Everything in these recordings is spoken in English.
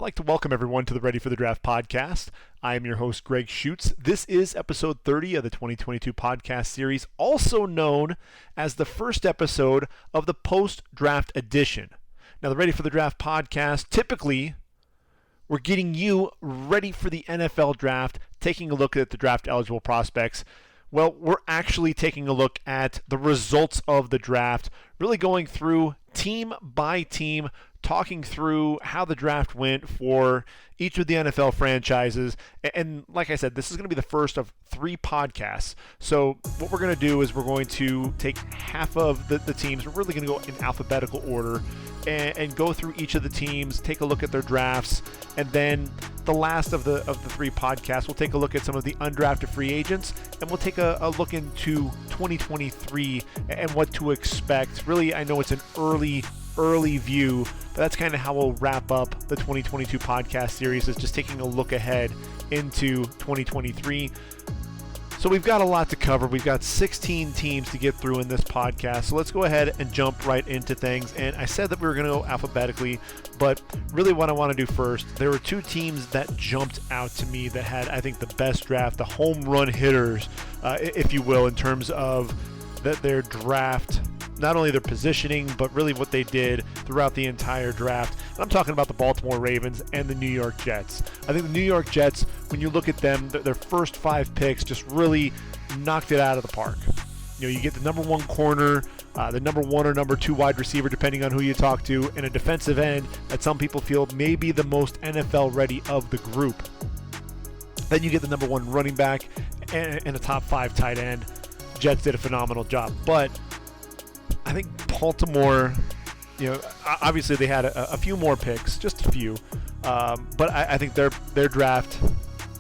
like to welcome everyone to the Ready for the Draft podcast. I am your host, Gregg Schutze. This is episode 30 of the 2022 podcast series, also known as the first episode of the post-draft edition. Now, the Ready for the Draft podcast, typically, we're getting you ready for the NFL draft, taking a look at the draft-eligible prospects. Well, we're actually taking a look at the results of the draft, really going through team by team, talking through how the draft went for each of the NFL franchises. And like I said, this is going to be the first of 3 podcasts. So what we're going to do is we're going to take half of the teams. We're really going to go in alphabetical order and go through each of the teams, take a look at their drafts, and then the last of the 3 podcasts, we'll take a look at some of the undrafted free agents, and we'll take a look into 2023 and what to expect. Really, I know it's an early view, but that's kind of how we'll wrap up the 2022 podcast series, is just taking a look ahead into 2023. So we've got a lot to cover. We've got 16 teams to get through in this podcast. So let's go ahead and jump right into things. And I said that we were going to go alphabetically, but really what I want to do first, there were 2 teams that jumped out to me that had, I think, the best draft, the home run hitters, if you will, in terms of their draft, not only their positioning, but really what they did throughout the entire draft. And I'm talking about the Baltimore Ravens and the New York Jets. I think the New York Jets, when you look at them, their first 5 picks just really knocked it out of the park. You know, you get the number 1 corner, the number 1 or number 2 wide receiver, depending on who you talk to, and a defensive end that some people feel may be the most NFL ready of the group. Then you get the number 1 running back and a top 5 tight end. Jets did a phenomenal job, but I think Baltimore, you know, obviously they had a few more picks, just a few, but I think their draft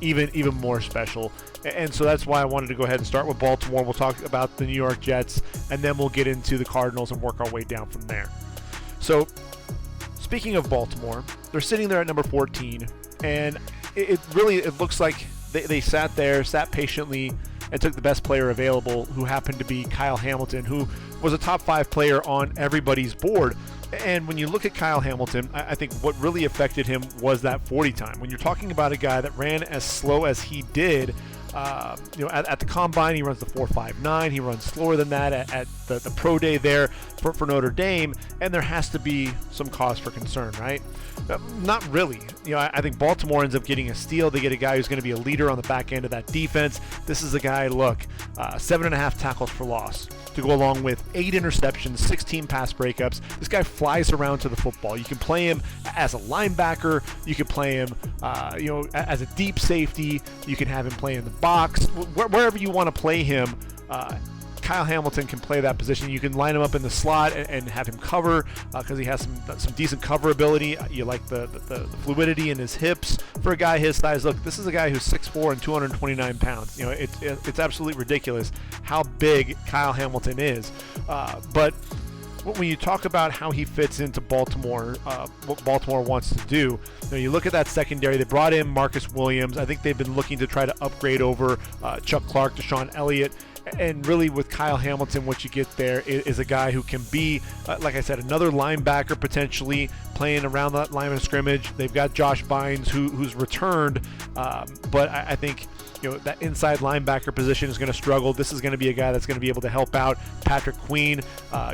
even more special, and so that's why I wanted to go ahead and start with Baltimore. We'll talk about the New York Jets, and then we'll get into the Cardinals and work our way down from there. So, speaking of Baltimore, they're sitting there at number 14, and it looks like they sat patiently and took the best player available, who happened to be Kyle Hamilton, who was a top 5 player on everybody's board. And when you look at Kyle Hamilton, I think what really affected him was that 40 time. When you're talking about a guy that ran as slow as he did, at the combine, he runs the 4.59. He runs slower than that at the pro day there for Notre Dame, and there has to be some cause for concern, right? Not really. You know, I think Baltimore ends up getting a steal. They get a guy who's going to be a leader on the back end of that defense. This is a guy, 7.5 tackles for loss to go along with 8 interceptions, 16 pass breakups. This guy flies around to the football. You can play him as a linebacker. You can play him, as a deep safety. You can have him play in the box. Wherever you want to play him, Kyle Hamilton can play that position. You can line him up in the slot and have him cover because he has some decent cover ability. You like the fluidity in his hips for a guy his size. Look, this is a guy who's 6'4" and 229 pounds. You know, it's absolutely ridiculous how big Kyle Hamilton is. But when you talk about how he fits into Baltimore, what Baltimore wants to do, you look at that secondary. They brought in Marcus Williams. I think they've been looking to try to upgrade over Chuck Clark, Deshaun Elliott. And really with Kyle Hamilton, what you get there is a guy who can be, like I said, another linebacker potentially playing around that line of scrimmage. They've got Josh Bynes who's returned, but I think that inside linebacker position is going to struggle. This is going to be a guy that's going to be able to help out Patrick Queen.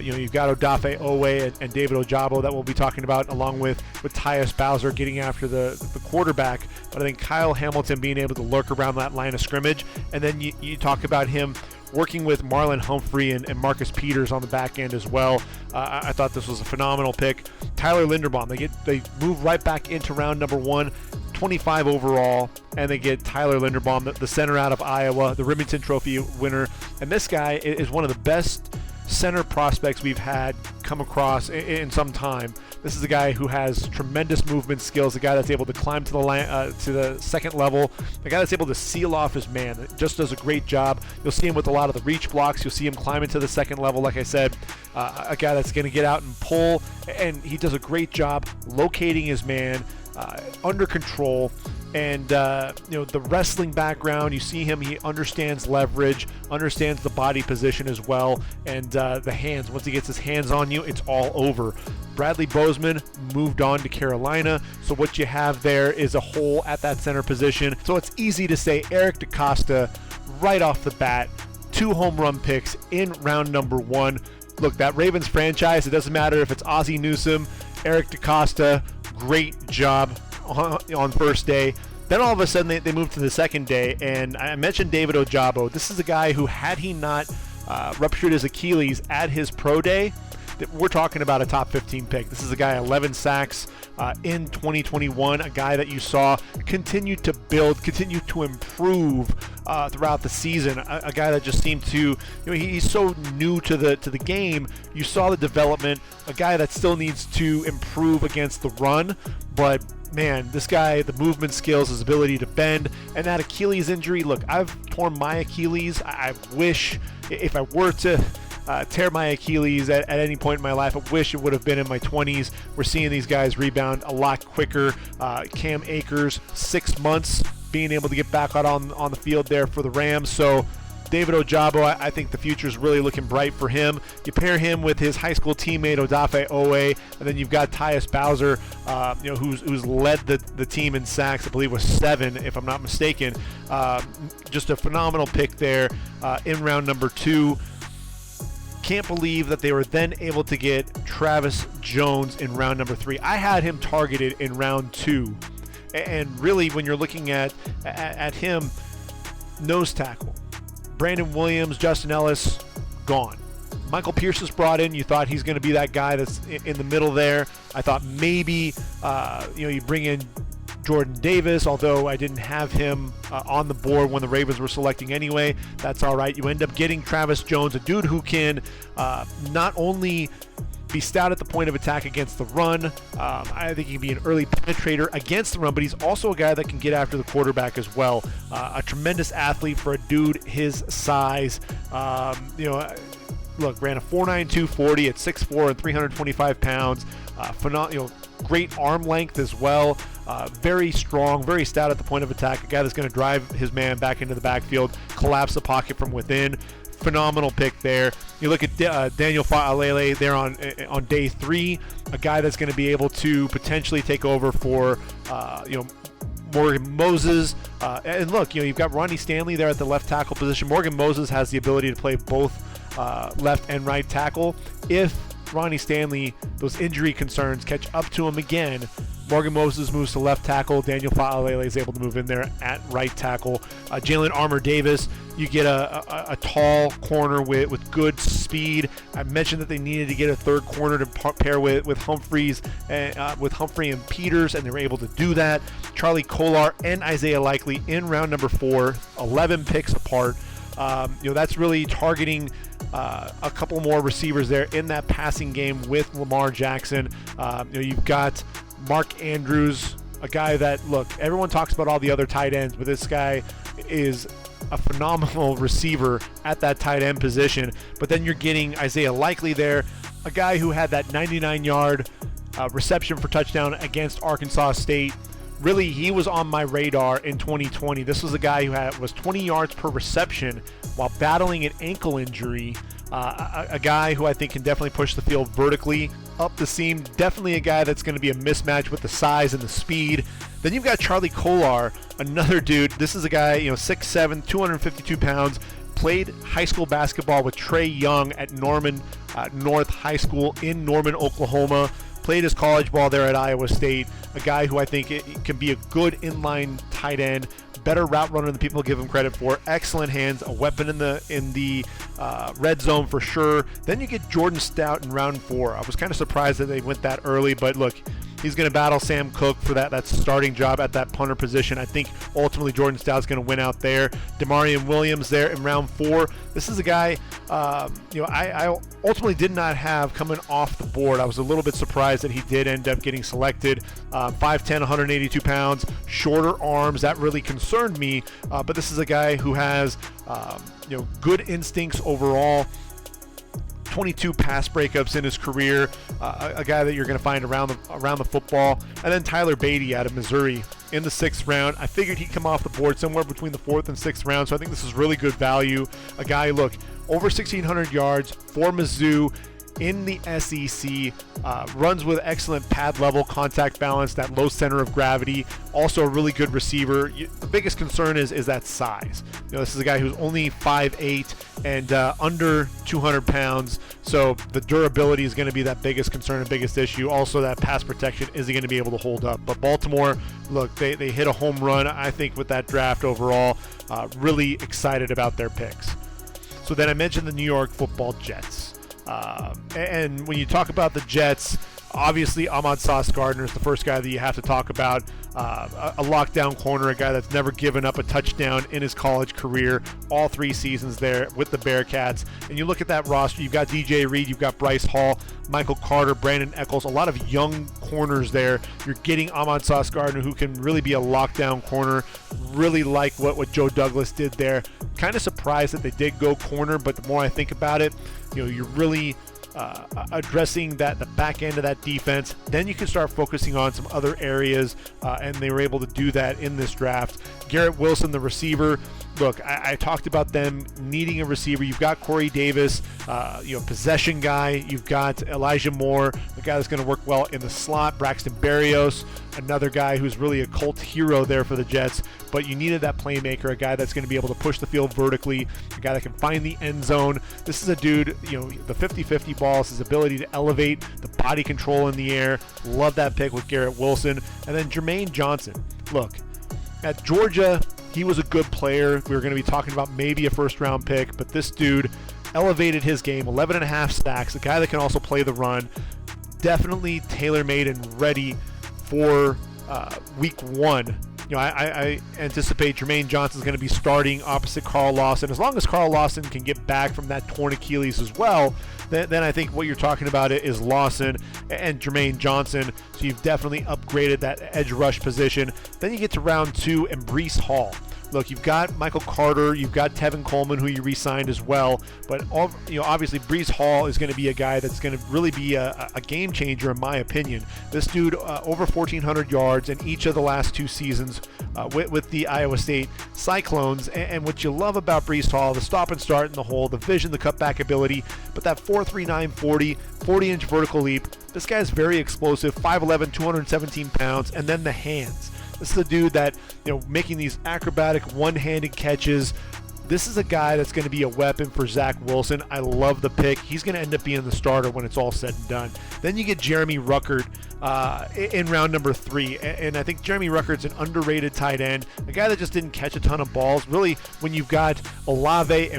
You've got Odafe Owe and David Ojabo that we'll be talking about, along with Tyus Bowser getting after the quarterback. But I think Kyle Hamilton being able to lurk around that line of scrimmage, and then you talk about him working with Marlon Humphrey and Marcus Peters on the back end as well. I thought this was a phenomenal pick. Tyler Linderbaum, they move right back into round number 1, 25 overall, and they get Tyler Linderbaum, the center out of Iowa, the Remington Trophy winner. And this guy is one of the best center prospects we've had come across in some time. This is a guy who has tremendous movement skills, a guy that's able to climb to the second level, a guy that's able to seal off his man. Just does a great job. You'll see him with a lot of the reach blocks. You'll see him climbing to the second level, like I said, a guy that's going to get out and pull, and he does a great job locating his man under control. And the wrestling background, you see him, he understands leverage, understands the body position as well, and the hands. Once he gets his hands on you, it's all over. Bradley Bozeman moved on to Carolina, so what you have there is a hole at that center position. So it's easy to say Eric DeCosta right off the bat, 2 home run picks in round number 1. Look, that Ravens franchise, it doesn't matter if it's Ozzie Newsome, Eric DeCosta, great job on first day. Then all of a sudden they moved to the second day, and I mentioned David Ojabo. This is a guy who, had he not ruptured his Achilles at his pro day, we're talking about a top 15 pick. This is a guy, 11 sacks in 2021, a guy that you saw continue to build, continue to improve throughout the season, a guy that just seemed to, he's so new to the game. You saw the development, a guy that still needs to improve against the run, but man, this guy, the movement skills, his ability to bend, and that Achilles injury, look, I've torn my Achilles. I wish, if I were to tear my Achilles at any point in my life, I wish it would have been in my 20s. We're seeing these guys rebound a lot quicker. Cam Akers, 6 months being able to get back out on the field there for the Rams. So David Ojabo, I think the future is really looking bright for him. You pair him with his high school teammate Odafe Owe, and then you've got Tyus Bowser, who's led the team in sacks. I believe was 7, if I'm not mistaken. Just a phenomenal pick there in round number 2. Can't believe that they were then able to get Travis Jones in round number 3. I had him targeted in round 2, and really, when you're looking at him, nose tackle, Brandon Williams, Justin Ellis, gone. Michael Pierce is brought in. You thought he's going to be that guy that's in the middle there. I thought maybe you bring in Jordan Davis, although I didn't have him on the board when the Ravens were selecting anyway. That's all right. You end up getting Travis Jones, a dude who can not only be stout at the point of attack against the run. I think he can be an early penetrator against the run, but he's also a guy that can get after the quarterback as well. A tremendous athlete for a dude his size. Look, ran a 4.92 40 at 6'4" and 325 pounds. Great arm length as well. Very strong, very stout at the point of attack. A guy that's going to drive his man back into the backfield, collapse the pocket from within. Phenomenal pick there. You look at Daniel Fa'alele there on day 3, a guy that's going to be able to potentially take over for Morgan Moses. And look, you've got Ronnie Stanley there at the left tackle position. Morgan Moses has the ability to play both left and right tackle. If Ronnie Stanley, those injury concerns catch up to him again, Morgan Moses moves to left tackle. Daniel Fa'alele is able to move in there at right tackle. Jalen Armour-Davis, you get a tall corner with good speed. I mentioned that they needed to get a third corner to pair with Humphreys, with Humphrey and Peters, and they were able to do that. Charlie Kolar and Isaiah Likely in round number 4, 11 picks apart. That's really targeting a couple more receivers there in that passing game with Lamar Jackson. You've got Mark Andrews, a guy that, look, everyone talks about all the other tight ends, but this guy is a phenomenal receiver at that tight end position. But then you're getting Isaiah Likely there, a guy who had that 99-yard reception for touchdown against Arkansas State. Really, he was on my radar in 2020. This was a guy who was 20 yards per reception while battling an ankle injury. A guy who I think can definitely push the field vertically up the seam. Definitely a guy that's going to be a mismatch with the size and the speed. Then you've got Charlie Kolar, another dude. This is a guy, 6'7", 252 pounds. Played high school basketball with Trey Young at Norman North High School in Norman, Oklahoma. Played his college ball there at Iowa State. A guy who I think it can be a good inline tight end, better route runner than people give him credit for. Excellent hands, a weapon in the red zone for sure. Then you get Jordan Stout in round 4. I was kind of surprised that they went that early, but look, he's going to battle Sam Cook for that starting job at that punter position. I think ultimately Jordan Stout's going to win out there. Demarion Williams there in round 4. This is a guy I ultimately did not have coming off the board. I was a little bit surprised that he did end up getting selected. 5'10", 182 pounds, shorter arms. That really concerned me. But this is a guy who has good instincts overall. 22 pass breakups in his career, a guy that you're going to find around the football. And then Tyler Beatty out of Missouri. in the 6th round. I figured he'd come off the board somewhere between the 4th and 6th round, so I think this is really good value. A guy, look, over 1,600 yards for Mizzou in the SEC, runs with excellent pad level contact balance, that low center of gravity, also a really good receiver. The biggest concern is that size. This is a guy who's only 5'8" and under 200 pounds, so the durability is going to be that biggest concern and biggest issue. Also, that pass protection, is he going to be able to hold up? But Baltimore, look, they hit a home run, I think, with that draft overall. Really excited about their picks. So then I mentioned the New York Football Jets. And when you talk about the Jets, obviously Ahmad Sauce Gardner is the first guy that you have to talk about. A lockdown corner, a guy that's never given up a touchdown in his college career, all 3 seasons there with the Bearcats. And you look at that roster, you've got DJ Reed, you've got Bryce Hall, Michael Carter, Brandon Eccles, a lot of young corners there. You're getting Ahmad Sauce Gardner, who can really be a lockdown corner. Really like what Joe Douglas did there. Kind of surprised that they did go corner, but the more I think about it, you're really addressing the back end of that defense. Then you can start focusing on some other areas, and they were able to do that in this draft. Garrett Wilson, the receiver. Look, I talked about them needing a receiver. You've got Corey Davis, possession guy. You've got Elijah Moore, the guy that's going to work well in the slot. Braxton Berrios, another guy who's really a cult hero there for the Jets. But you needed that playmaker, a guy that's going to be able to push the field vertically, a guy that can find the end zone. This is a dude, the 50-50 balls, his ability to elevate, the body control in the air. Love that pick with Garrett Wilson. And then Jermaine Johnson. Look, at Georgia, he was a good player. We were going to be talking about maybe a first-round pick, but this dude elevated his game, 11.5 sacks, a guy that can also play the run. Definitely tailor-made and ready for week 1. I anticipate Jermaine Johnson's going to be starting opposite Carl Lawson. As long as Carl Lawson can get back from that torn Achilles as well, then I think what you're talking about is Lawson and Jermaine Johnson. So you've definitely upgraded that edge rush position. Then you get to round 2 and Breece Hall. Look, you've got Michael Carter, you've got Tevin Coleman, who you re-signed as well, but obviously Breece Hall is going to be a guy that's going to really be a game changer in my opinion. This dude, over 1,400 yards in each of the last 2 seasons with the Iowa State Cyclones, and what you love about Breece Hall, the stop and start in the hole, the vision, the cutback ability, but that 4.39 40-inch vertical leap. This guy is very explosive, 5'11", 217 pounds, and then the hands. This is a dude that, making these acrobatic one-handed catches. This is a guy that's going to be a weapon for Zach Wilson. I love the pick. He's going to end up being the starter when it's all said and done. Then you get Jeremy Ruckert in round number 3. And I think Jeremy Ruckert's an underrated tight end, a guy that just didn't catch a ton of balls. Really, when you've got Olave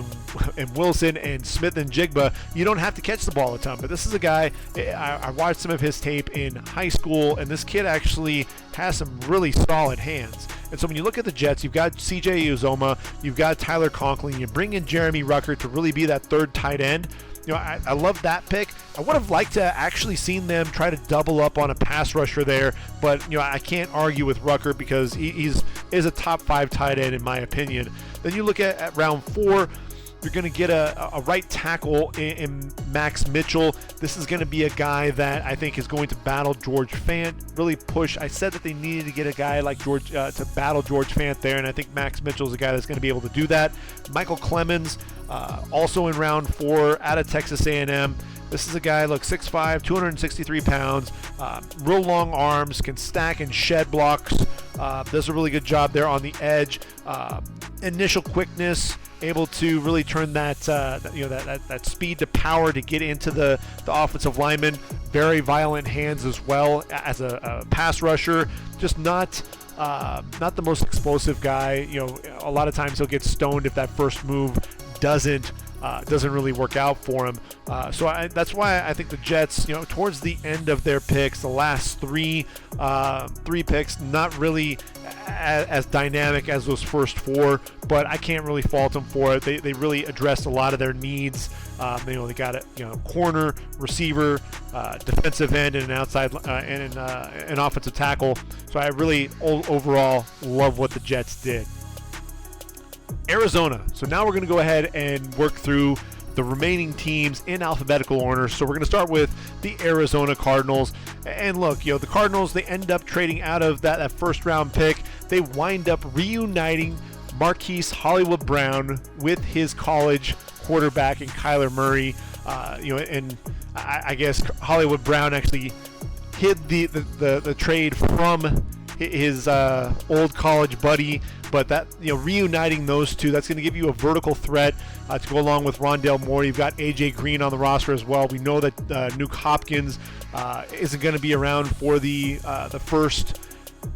and Wilson and Smith and Jigba, you don't have to catch the ball a ton. But this is a guy, I watched some of his tape in high school, and this kid actually has some really solid hands. And so when you look at the Jets, you've got C.J. Uzomah, you've got Tyler Conklin, you bring in Jeremy Ruckert to really be that third tight end. I love that pick. I would have liked to actually seen them try to double up on a pass rusher there, but I can't argue with Ruckert because he is a top 5 tight end in my opinion. Then you look at round 4. You're going to get a right tackle in Max Mitchell. This is going to be a guy that I think is going to battle George Fant, really push. I said that they needed to get a guy like George to battle George Fant there, and I think Max Mitchell is a guy that's going to be able to do that. Michael Clemens, also in round 4 out of Texas A&M. This is a guy, 6'5", 263 pounds, real long arms, can stack and shed blocks, does a really good job there on the edge. Initial quickness, able to really turn that that speed to power to get into the offensive lineman. Very violent hands as well as a pass rusher. Just not the most explosive guy. A lot of times he'll get stoned if that first move doesn't really work out for him. So that's why I think the Jets, towards the end of their picks, the last three picks, not really as dynamic as those first 4, but I can't really fault them for it. They really addressed a lot of their needs. They got a corner, receiver, defensive end, and an outside and an offensive tackle. So I really overall love what the Jets did. Arizona. So now we're going to go ahead and work through the remaining teams in alphabetical order. So we're going to start with the Arizona Cardinals. And look, the Cardinals, they end up trading out of that first round pick they wind up reuniting Marquise Hollywood Brown with his college quarterback in Kyler Murray. And I guess Hollywood Brown actually hid the trade from his old college buddy, but that reuniting those two, that's going to give you a vertical threat to go along with Rondale Moore. You've got AJ Green on the roster as well. We know that Nuke Hopkins isn't going to be around for the first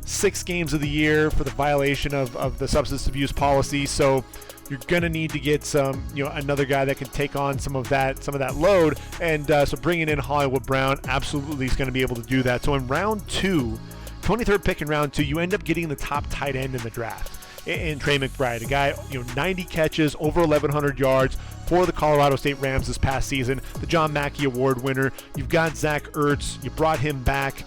6 games of the year for the violation of the substance abuse policy, so you're going to need to get some, another guy that can take on some of that load, and so bringing in Hollywood Brown absolutely is going to be able to do that. So in round 2, 23rd pick in round 2, you end up getting the top tight end in the draft in Trey McBride, a guy, 90 catches, over 1,100 yards for the Colorado State Rams this past season, the John Mackey Award winner. You've got Zach Ertz, you brought him back.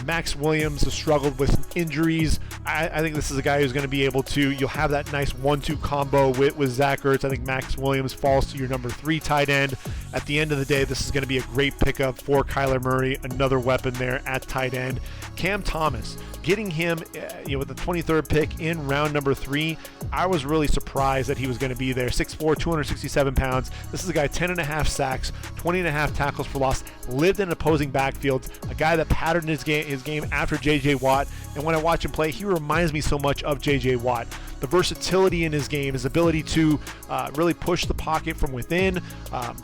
Max Williams has struggled with injuries. I think this is a guy who's going to be able to, you'll have that nice 1-2 combo with Zach Ertz. I think Max Williams falls to your number 3 tight end. At the end of the day, this is going to be a great pickup for Kyler Murray, another weapon there at tight end. Cam Thomas, getting him with the 23rd pick in round number 3, I was really surprised that he was going to be there. 6'4", 267 pounds. This is a guy, 10.5 sacks, 20.5 tackles for loss, lived in opposing backfields, a guy that patterned his game after J.J. Watt, and when I watch him play, he reminds me so much of J.J. Watt. The versatility in his game, his ability to really push the pocket from within,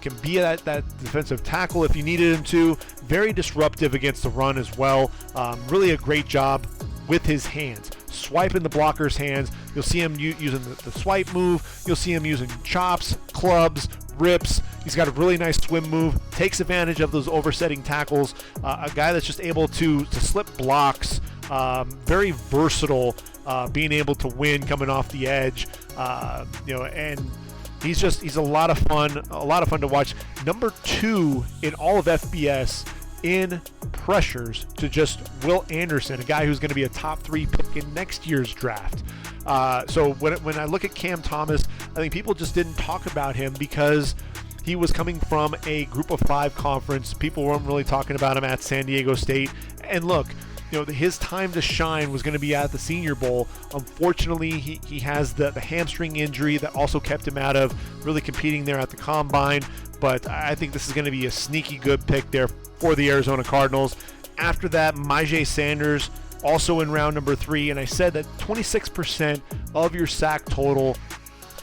can be that defensive tackle if you needed him to. Very disruptive against the run as well. Really a great job with his hands, swiping the blocker's hands. You'll see him using the swipe move. You'll see him using chops, clubs, rips. He's got a really nice swim move, takes advantage of those oversetting tackles. A guy that's just able to slip blocks, very versatile, being able to win coming off the edge, and he's a lot of fun to watch. Number 2 in all of FBS in pressures to just Will Anderson, a guy who's going to be a top 3 pick in next year's draft. So when I look at Cam Thomas, I think people just didn't talk about him because he was coming from a Group of 5 conference. People weren't really talking about him at San Diego State. And look, his time to shine was going to be at the Senior Bowl. Unfortunately, he has the hamstring injury that also kept him out of really competing there at the Combine. But I think this is going to be a sneaky good pick there for the Arizona Cardinals. After that, Myjai Sanders, also in round number 3. And I said that 26% of your sack total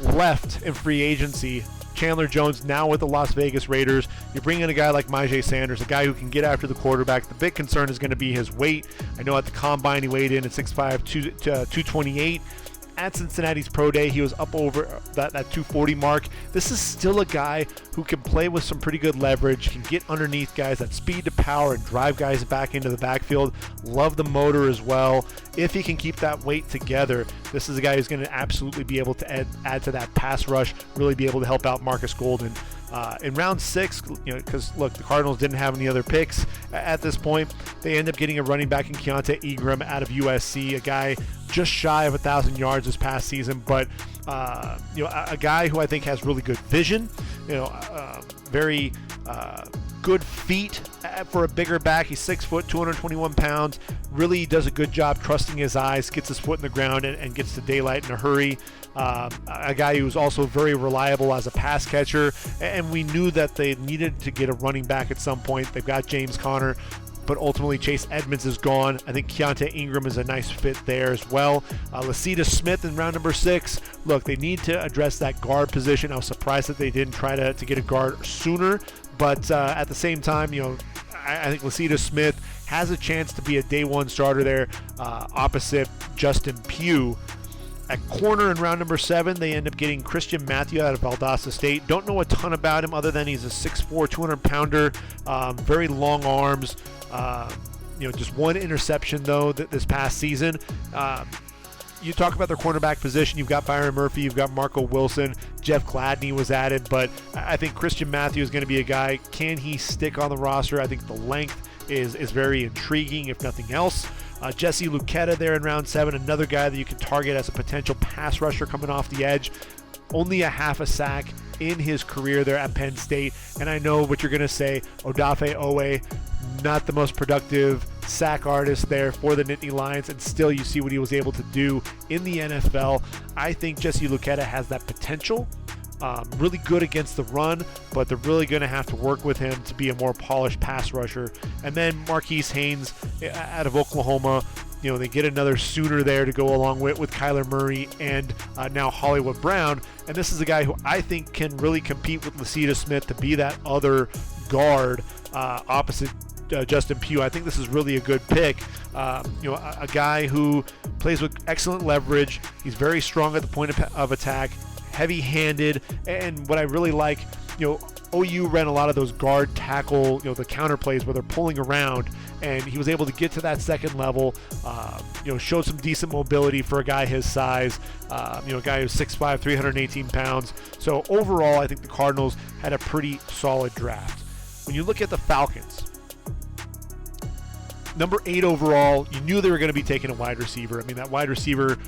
left in free agency. Chandler Jones now with the Las Vegas Raiders. You bring in a guy like Myjai Sanders, a guy who can get after the quarterback. The big concern is going to be his weight. I know at the Combine he weighed in at 6'5", 228. At Cincinnati's Pro Day, he was up over that 240 mark. This is still a guy who can play with some pretty good leverage, can get underneath guys, that speed to power, and drive guys back into the backfield. Love the motor as well. If he can keep that weight together, this is a guy who's going to absolutely be able to add to that pass rush, really be able to help out Marcus Golden. In round 6, because look, the Cardinals didn't have any other picks at this point. They end up getting a running back in Keontae Ingram out of USC, a guy just shy of 1,000 yards this past season, but a guy who I think has really good vision, very good feet for a bigger back. He's 6 foot, 221 pounds, really does a good job trusting his eyes, gets his foot in the ground and gets to daylight in a hurry. A guy who's also very reliable as a pass catcher, and we knew that they needed to get a running back at some point. They've got James Conner, but ultimately Chase Edmonds is gone. I think Keontae Ingram is a nice fit there as well. Lacita Smith in round number 6. Look, they need to address that guard position. I was surprised that they didn't try to get a guard sooner, but at the same time, I think Lacita Smith has a chance to be a day 1 starter there opposite Justin Pugh. At corner in round number 7, they end up getting Christian Matthew out of Valdosta State. Don't know a ton about him other than he's a 6'4", 200-pounder, very long arms. Just 1 interception, though, this past season. You talk about their cornerback position. You've got Byron Murphy. You've got Marco Wilson. Jeff Gladney was added. But I think Christian Matthew is going to be a guy. Can he stick on the roster? I think the length is very intriguing, if nothing else. Jesse Luketa there in round 7, another guy that you can target as a potential pass rusher coming off the edge. Only a half a sack in his career there at Penn State. And I know what you're going to say, Odafe Owe, not the most productive sack artist there for the Nittany Lions, and still you see what he was able to do in the NFL. I think Jesse Luketa has that potential. Really good against the run, but they're really going to have to work with him to be a more polished pass rusher. And then Marquise Haynes out of Oklahoma, they get another Sooner there to go along with Kyler Murray and now Hollywood Brown. And this is a guy who I think can really compete with Lacita Smith to be that other guard opposite Justin Pugh. I think this is really a good pick. A guy who plays with excellent leverage. He's very strong at the point of attack, heavy-handed, and what I really like, OU ran a lot of those guard tackle, the counter plays where they're pulling around, and he was able to get to that second level, showed some decent mobility for a guy his size, a guy who's 6'5", 318 pounds. So overall, I think the Cardinals had a pretty solid draft. When you look at the Falcons, number 8 overall, you knew they were going to be taking a wide receiver. I mean, that wide receiver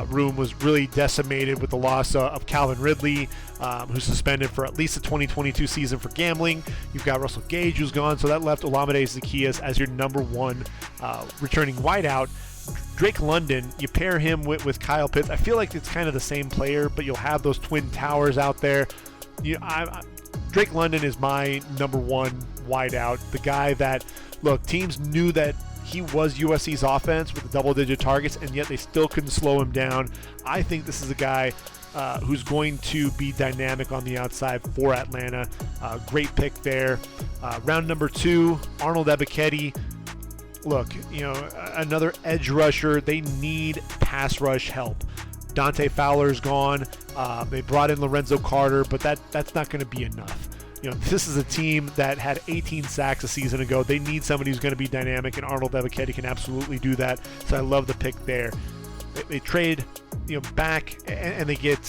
room was really decimated with the loss of Calvin Ridley, who's suspended for at least the 2022 season for gambling. You've got Russell Gage, who's gone, so that left Olamide Zaccheaus as your number 1 returning wideout. Drake London, you pair him with Kyle Pitts. I feel like it's kind of the same player, but you'll have those twin towers out there. Drake London is my number 1 wideout, the guy that, look, teams knew that he was USC's offense with the double-digit targets, and yet they still couldn't slow him down. I think this is a guy who's going to be dynamic on the outside for Atlanta. Great pick there. Round number 2, Arnold Ebiketie. Look, another edge rusher. They need pass rush help. Dante Fowler's gone. They brought in Lorenzo Carter, but that's not going to be enough. This is a team that had 18 sacks a season ago. They need somebody who's going to be dynamic, and Arnold Ebiketie can absolutely do that. So I love the pick there. They trade, back, and they get,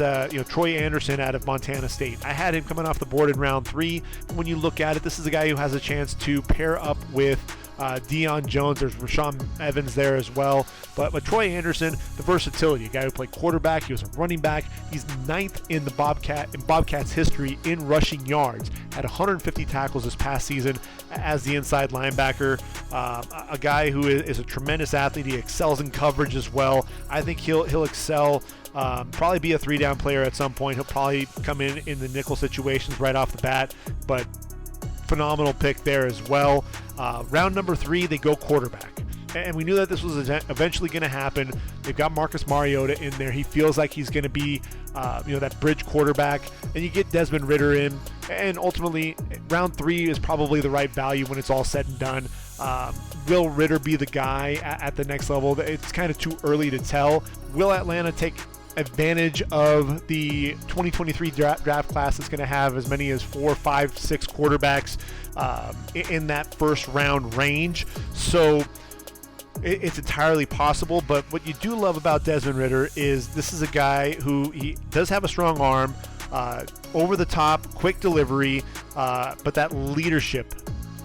Troy Anderson out of Montana State. I had him coming off the board in round 3. When you look at it, this is a guy who has a chance to pair up with Deion Jones. There's Rashaan Evans there as well. But Troy Anderson, the versatility, a guy who played quarterback, he was a running back. He's 9th in the Bobcats history in rushing yards. Had 150 tackles this past season as the inside linebacker. A guy who is a tremendous athlete. He excels in coverage as well. I think he'll excel. Probably be a 3-down player at some point. He'll probably come in the nickel situations right off the bat. But phenomenal pick there as well. Round number 3, they go quarterback. And we knew that this was eventually going to happen. They've got Marcus Mariota in there. He feels like he's going to be, that bridge quarterback. And you get Desmond Ridder in. And ultimately, round 3 is probably the right value when it's all said and done. Will Ridder be the guy at the next level? It's kind of too early to tell. Will Atlanta take advantage of the 2023 draft class that's going to have as many as 4, 5, 6 quarterbacks in that first round range? So it's entirely possible, but what you do love about Desmond Ridder is this is a guy who he does have a strong arm, over the top, quick delivery, but that leadership,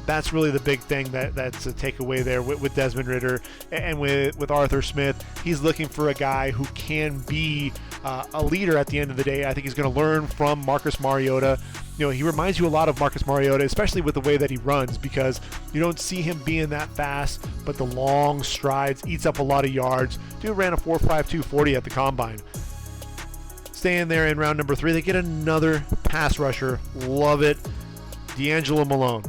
that's really the big thing that's a takeaway there with Desmond Ridder. And with Arthur Smith, he's looking for a guy who can be a leader at the end of the day. I think he's going to learn from Marcus Mariota. He reminds you a lot of Marcus Mariota, especially with the way that he runs, because you don't see him being that fast, but the long strides, eats up a lot of yards. Dude ran a 4.5 240 at the combine. Staying there in round number 3, they get another pass rusher. Love it. D'Angelo Malone.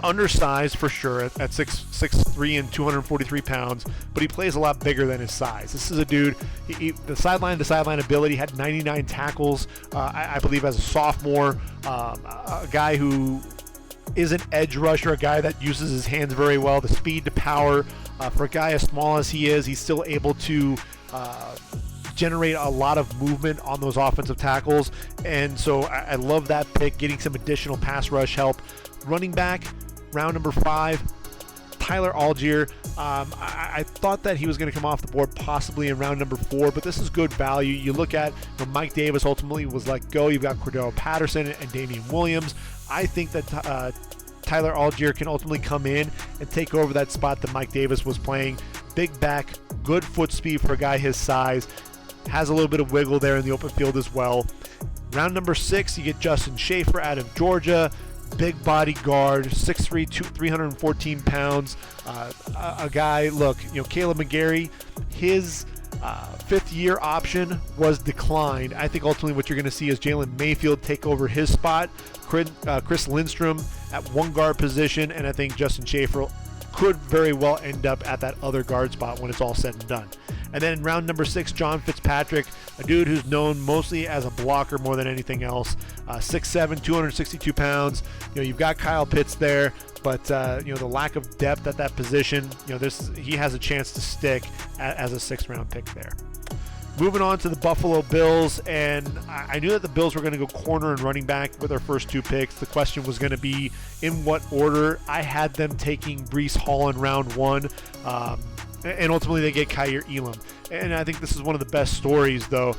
Undersized for sure at 6'3" and 243 pounds, but he plays a lot bigger than his size. This is a dude, the sideline to sideline ability, had 99 tackles, I believe, as a sophomore. A guy who is an edge rusher, a guy that uses his hands very well, the speed to power. For a guy as small as he is, he's still able to generate a lot of movement on those offensive tackles, and so I love that pick, getting some additional pass rush help. Running back, round number 5, Tyler Algier. I thought that he was going to come off the board possibly in round number 4, but this is good value. You look at Mike Davis ultimately was let go. You've got Cordero Patterson and Damian Williams. I think that Tyler Algier can ultimately come in and take over that spot that Mike Davis was playing. Big back, good foot speed for a guy his size. Has a little bit of wiggle there in the open field as well. Round number 6, you get Justin Schaefer out of Georgia. big body guard, 6'3", 314 pounds. A guy, look, Caleb McGarry, his fifth-year option was declined. I think ultimately what you're going to see is Jalen Mayfield take over his spot, Chris Lindstrom at one guard position, and I think Justin Schaefer could very well end up at that other guard spot when it's all said and done. And then in round number 6, John Fitzpatrick, a dude who's known mostly as a blocker more than anything else. 6'7", 262 pounds. You've got Kyle Pitts there, but the lack of depth at that position, he has a chance to stick as a 6th-round pick there. Moving on to the Buffalo Bills, and I knew that the Bills were going to go corner and running back with their first 2 picks. The question was going to be in what order. I had them taking Breece Hall in round 1. And ultimately they get Kaiir Elam. And I think this is one of the best stories, though.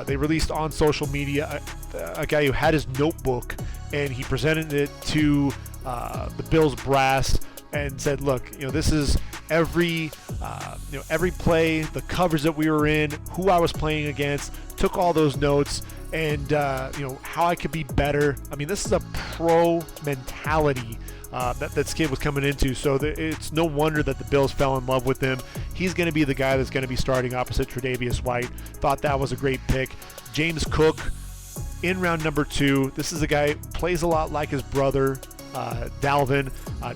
They released on social media a guy who had his notebook, and he presented it to the Bills brass and said, look, this is every play, the coverage that we were in, who I was playing against, took all those notes, and how I could be better. I mean, this is a pro mentality that this kid was coming into, so it's no wonder that the Bills fell in love with him. He's going to be the guy that's going to be starting opposite Tre'Davious White. Thought that was a great pick. James Cook in round number 2. This is a guy who plays a lot like his brother, Dalvin.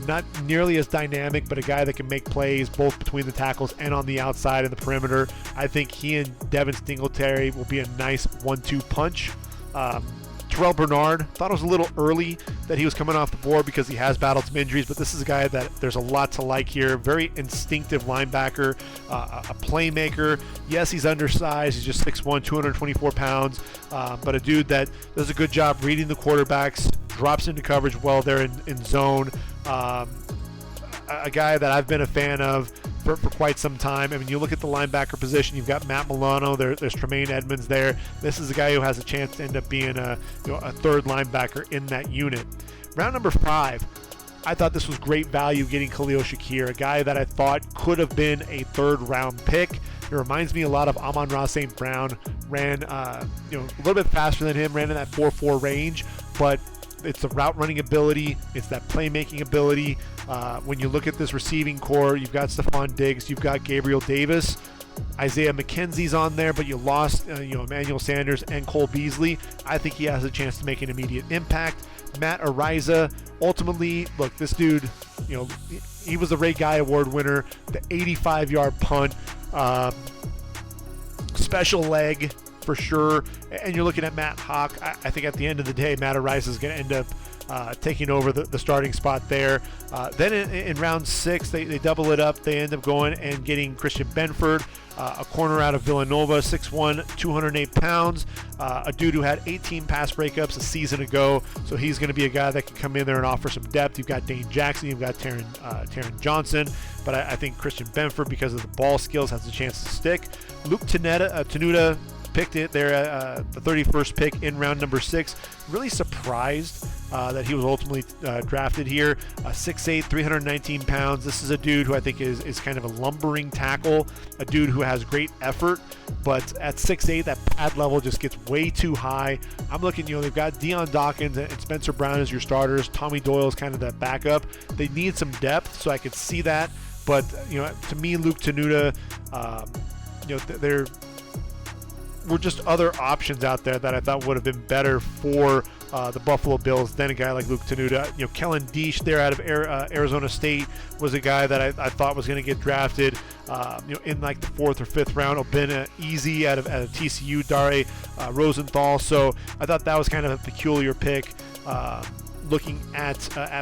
Not nearly as dynamic, but a guy that can make plays both between the tackles and on the outside and the perimeter. I think he and Devin Singletary will be a nice 1-2 punch. Terrell Bernard, thought it was a little early that he was coming off the board because he has battled some injuries, but this is a guy that there's a lot to like here. Very instinctive linebacker, a playmaker. Yes, he's undersized. He's just 6'1", 224 pounds, but a dude that does a good job reading the quarterbacks, drops into coverage well there in zone. A guy that I've been a fan of for quite some time. I mean, you look at the linebacker position, you've got Matt Milano, there's Tremaine Edmonds there. This is a guy who has a chance to end up being a third linebacker in that unit. Round number 5, I thought this was great value getting Khalil Shakir, a guy that I thought could have been a 3rd-round pick. It reminds me a lot of Amon-Ra St. Brown. Ran a little bit faster than him, ran in that 4.4 range, but it's the route running ability, it's that playmaking ability. When you look at this receiving core, you've got Stephon Diggs, you've got Gabriel Davis, Isaiah McKenzie's on there, but you lost Emmanuel Sanders and Cole Beasley. I think he has a chance to make an immediate impact. Matt Ariza, ultimately, look, this dude, he was the Ray Guy Award winner, the 85-yard punt, special leg for sure. And you're looking at Matt Hawk. I think at the end of the day, Matt Ariza is going to end up taking over the starting spot there. Then in round 6, they double it up. They end up going and getting Christian Benford, a corner out of Villanova, 6'1", 208 pounds, a dude who had 18 pass breakups a season ago. So he's going to be a guy that can come in there and offer some depth. You've got Dane Jackson, you've got Taron Johnson, but I think Christian Benford, because of the ball skills, has a chance to stick. Luke Tenuta picked it there, the 31st pick in round number 6. Really surprised that he was ultimately drafted here. 6'8", 319 pounds. This is a dude who I think is kind of a lumbering tackle, a dude who has great effort, but at 6'8", that pad level just gets way too high. I'm looking, they've got Deion Dawkins and Spencer Brown as your starters. Tommy Doyle is kind of the backup. They need some depth, so I could see that. But, to me, Luke Tenuta, there were just other options out there that I thought would have been better for the Buffalo Bills than a guy like Luke Tenuta. Kellen Diesch there out of Arizona State was a guy that I thought was going to get drafted in like the 4th or 5th round. Obinna Easy out of TCU, Dare Rosenthal. So I thought that was kind of a peculiar pick. Looking at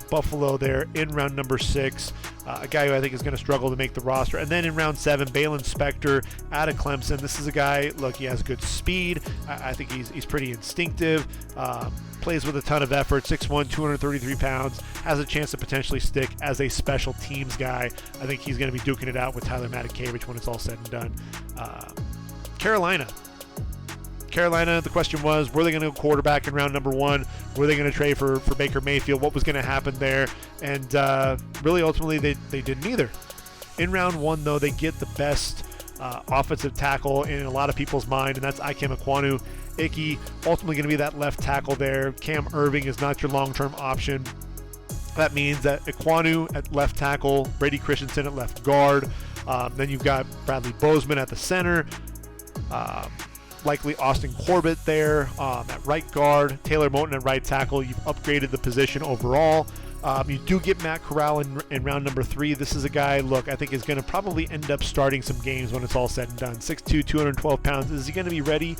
Buffalo there in round number 6, a guy who I think is going to struggle to make the roster. And then in round 7, Balin Spector out of Clemson. This is a guy, look, he has good speed. I think he's pretty instinctive, plays with a ton of effort, 6'1", 233 pounds, has a chance to potentially stick as a special teams guy. I think he's going to be duking it out with Tyler Matakevich when it's all said and done. Carolina, the question was, were they going to go quarterback in round number 1? Were they going to trade for Baker Mayfield? What was going to happen there? And really, ultimately, they did neither. In round 1, though, they get the best offensive tackle in a lot of people's mind, and that's Ikem Ekwonu Icky, ultimately going to be that left tackle there. Cam Irving is not your long-term option. That means that Ekwonu at left tackle, Brady Christensen at left guard. Then you've got Bradley Bozeman at the center. Likely Austin Corbett there at right guard. Taylor Moton at right tackle. You've upgraded the position overall. You do get Matt Corral in round number 3. This is a guy, look, I think is going to probably end up starting some games when it's all said and done. 6'2", 212 pounds. Is he going to be ready?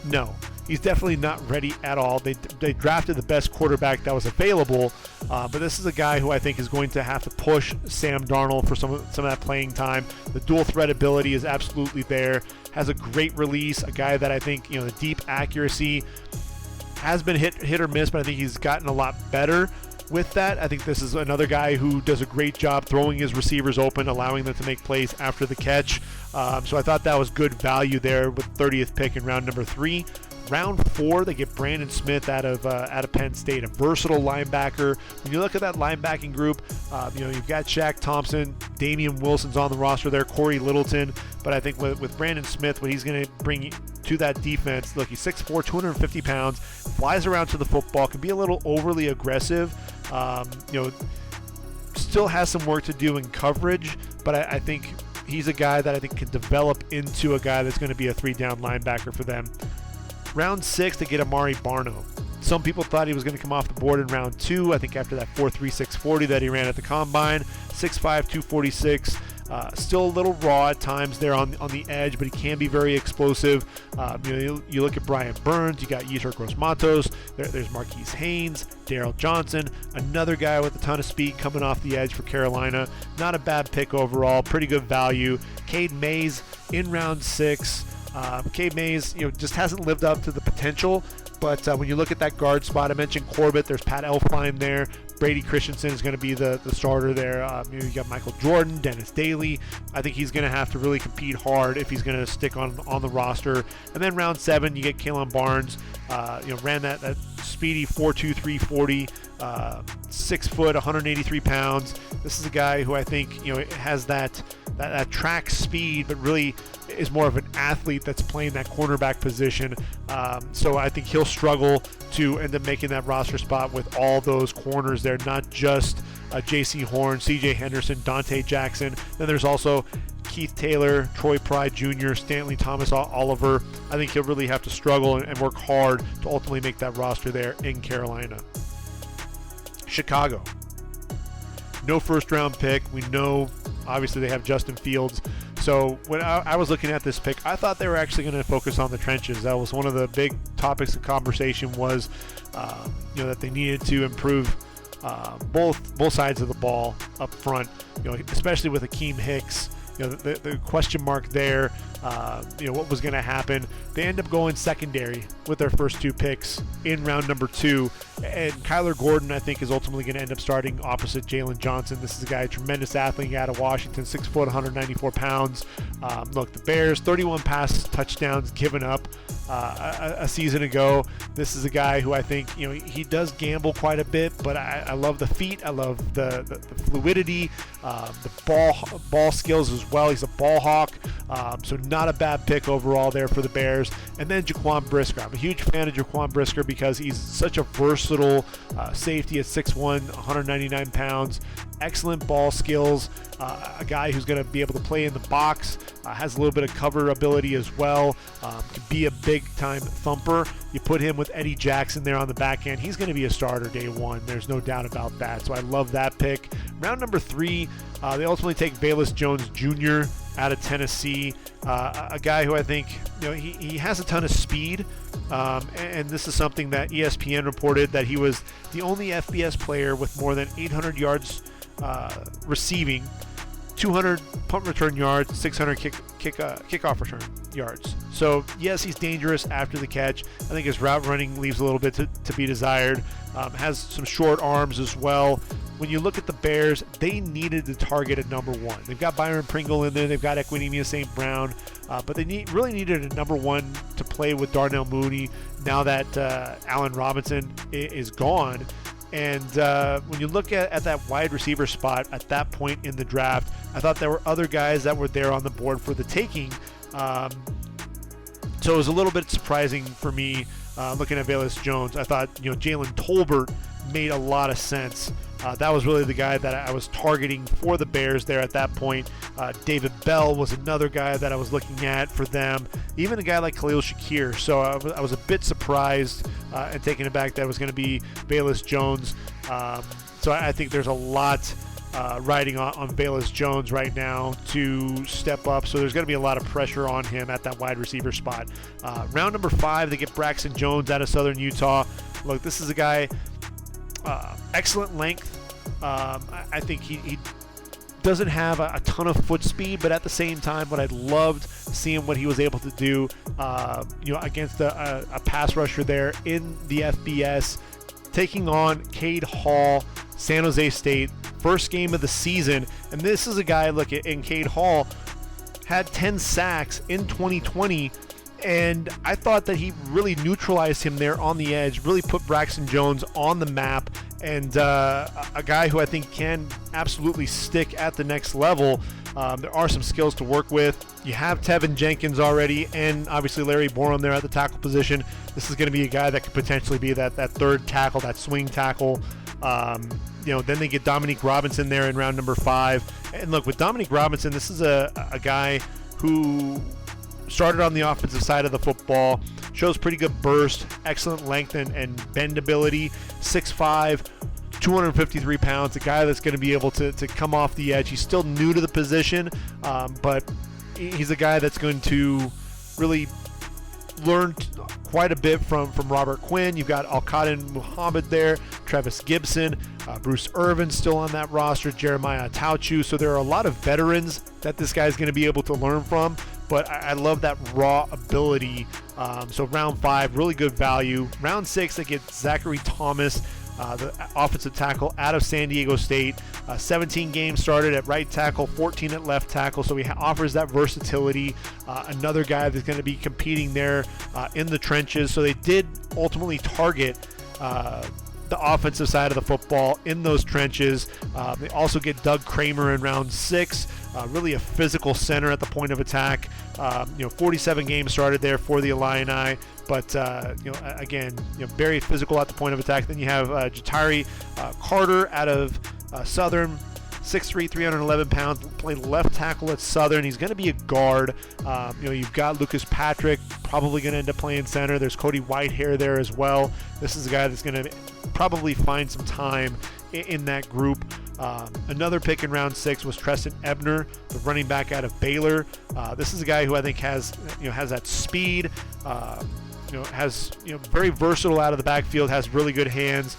No. He's definitely not ready at all. They drafted the best quarterback that was available, but this is a guy who I think is going to have to push Sam Darnold for some of that playing time. The dual threat ability is absolutely there. Has a great release. A guy that I think, the deep accuracy has been hit or miss, but I think he's gotten a lot better with that. I think this is another guy who does a great job throwing his receivers open, allowing them to make plays after the catch. So I thought that was good value there with 30th pick in round number 3. Round 4, they get Brandon Smith out of Penn State, a versatile linebacker. When you look at that linebacking group, you've got Shaq Thompson, Damian Wilson's on the roster there, Corey Littleton. But I think with Brandon Smith, what he's going to bring to that defense, look, he's 6'4", 250 pounds, flies around to the football, can be a little overly aggressive. Still has some work to do in coverage, but I think he's a guy that I think can develop into a guy that's going to be a 3-down linebacker for them. Round 6, they get Amari Barno. Some people thought he was going to come off the board in round 2. I think after that 4.36 40 that he ran at the combine, 6'5", 246. Still a little raw at times there on the edge, but he can be very explosive. You look at Brian Burns, you got Yetur Gross-Matos, there's Marquise Haynes, Darrell Johnson, another guy with a ton of speed coming off the edge for Carolina. Not a bad pick overall, pretty good value. Cade Mays in round 6. Cade Mays, just hasn't lived up to the potential, but when you look at that guard spot, I mentioned Corbett, there's Pat Elflein there. Brady Christensen is going to be the starter there. You got Michael Jordan, Dennis Daly. I think he's going to have to really compete hard if he's going to stick on the roster. And then round 7, you get Kalen Barnes. Ran that speedy 4.2, 340, 6 foot, 183 pounds. This is a guy who I think has that track speed, but really is more of an athlete that's playing that cornerback position. So I think he'll struggle to end up making that roster spot with all those corners there, not just J.C. Horn, C.J. Henderson, Dante Jackson. Then there's also Keith Taylor, Troy Pride Jr., Stanley Thomas Oliver. I think he'll really have to struggle and work hard to ultimately make that roster there in Carolina. Chicago. No first-round pick. We know, obviously, they have Justin Fields. So when I was looking at this pick, I thought they were actually going to focus on the trenches. That was one of the big topics of conversation was, that they needed to improve both sides of the ball up front. Especially with Akeem Hicks. The question mark there. What was going to happen? They end up going secondary with their first 2 picks in round number 2. And Kyler Gordon, I think, is ultimately going to end up starting opposite Jalen Johnson. This is a guy, a tremendous athlete out of Washington, 6 foot, 194 pounds. Look, the Bears, 31 pass touchdowns given up a season ago. This is a guy who I think, he does gamble quite a bit, but I love the feet. I love the fluidity, the ball skills as well. He's a ball hawk. So not a bad pick overall there for the Bears. And then Jaquan Brisker. I'm a huge fan of Jaquan Brisker because he's such a versatile safety at 6'1", 199 pounds. Excellent ball skills. A guy who's going to be able to play in the box. Has a little bit of cover ability as well. Could be a big-time thumper. You put him with Eddie Jackson there on the back end. He's going to be a starter day 1. There's no doubt about that. So I love that pick. Round number 3, they ultimately take Velus Jones Jr. out of Tennessee. A guy who I think, he has a ton of speed. And this is something that ESPN reported, that he was the only FBS player with more than 800 yards receiving, 200 punt return yards, 600 kickoff return yards. So yes, he's dangerous after the catch. I think his route running leaves a little bit to be desired. Has some short arms as well. When you look at the Bears, they needed to target at number 1. They've got Byron Pringle in there. They've got Equinemius St. Brown. But they really needed a number 1 to play with Darnell Mooney now that Allen Robinson is gone. And when you look at that wide receiver spot at that point in the draft, I thought there were other guys that were there on the board for the taking. So it was a little bit surprising for me looking at Velus Jones. I thought, Jalen Tolbert made a lot of sense. That was really the guy that I was targeting for the Bears there at that point. David Bell was another guy that I was looking at for them. Even a guy like Khalil Shakir. So I was a bit surprised and taken aback that it was going to be Velus Jones. So I think there's a lot riding on Velus Jones right now to step up. So there's going to be a lot of pressure on him at that wide receiver spot. Round number 5, they get Braxton Jones out of Southern Utah. Look, this is a guy, excellent length. I think he doesn't have a ton of foot speed, but at the same time, what I loved seeing what he was able to do, against a pass rusher there in the FBS, taking on Cade Hall, San Jose State, first game of the season. And this is a guy, look, in Cade Hall, had 10 sacks in 2020, and I thought that he really neutralized him there on the edge, really put Braxton Jones on the map, and a guy who I think can absolutely stick at the next level. There are some skills to work with. You have Tevin Jenkins already, and obviously Larry Borum there at the tackle position. This is going to be a guy that could potentially be that third tackle, that swing tackle. Then they get Dominique Robinson there in round number 5. And look, with Dominique Robinson, this is a guy who started on the offensive side of the football, shows pretty good burst, excellent length and bendability, 6'5", 253 pounds, a guy that's going to be able to come off the edge. He's still new to the position, but he's a guy that's going to really learn quite a bit from Robert Quinn. You've got Al-Qadim Muhammad there, Travis Gibson, Bruce Irvin still on that roster, Jeremiah Tauchu. So there are a lot of veterans that this guy's going to be able to learn from, but I love that raw ability. So round 5, really good value. Round 6, they get Zachary Thomas, the offensive tackle out of San Diego State. 17 games started at right tackle, 14 at left tackle, so he offers that versatility. Another guy that's going to be competing there in the trenches. So they did ultimately target the offensive side of the football in those trenches. They also get Doug Kramer in round 6, really a physical center at the point of attack. 47 games started there for the Illini, but again, very physical at the point of attack. Then you have Jatari Carter out of Southern, 6'3", 311 pounds, played left tackle at Southern. He's going to be a guard. You've got Lucas Patrick, probably going to end up playing center. There's Cody Whitehair there as well. This is a guy that's going to probably find some time in that group. Another pick in round 6 was Treston Ebner, the running back out of Baylor. This is a guy who I think has that speed, has very versatile out of the backfield, has really good hands.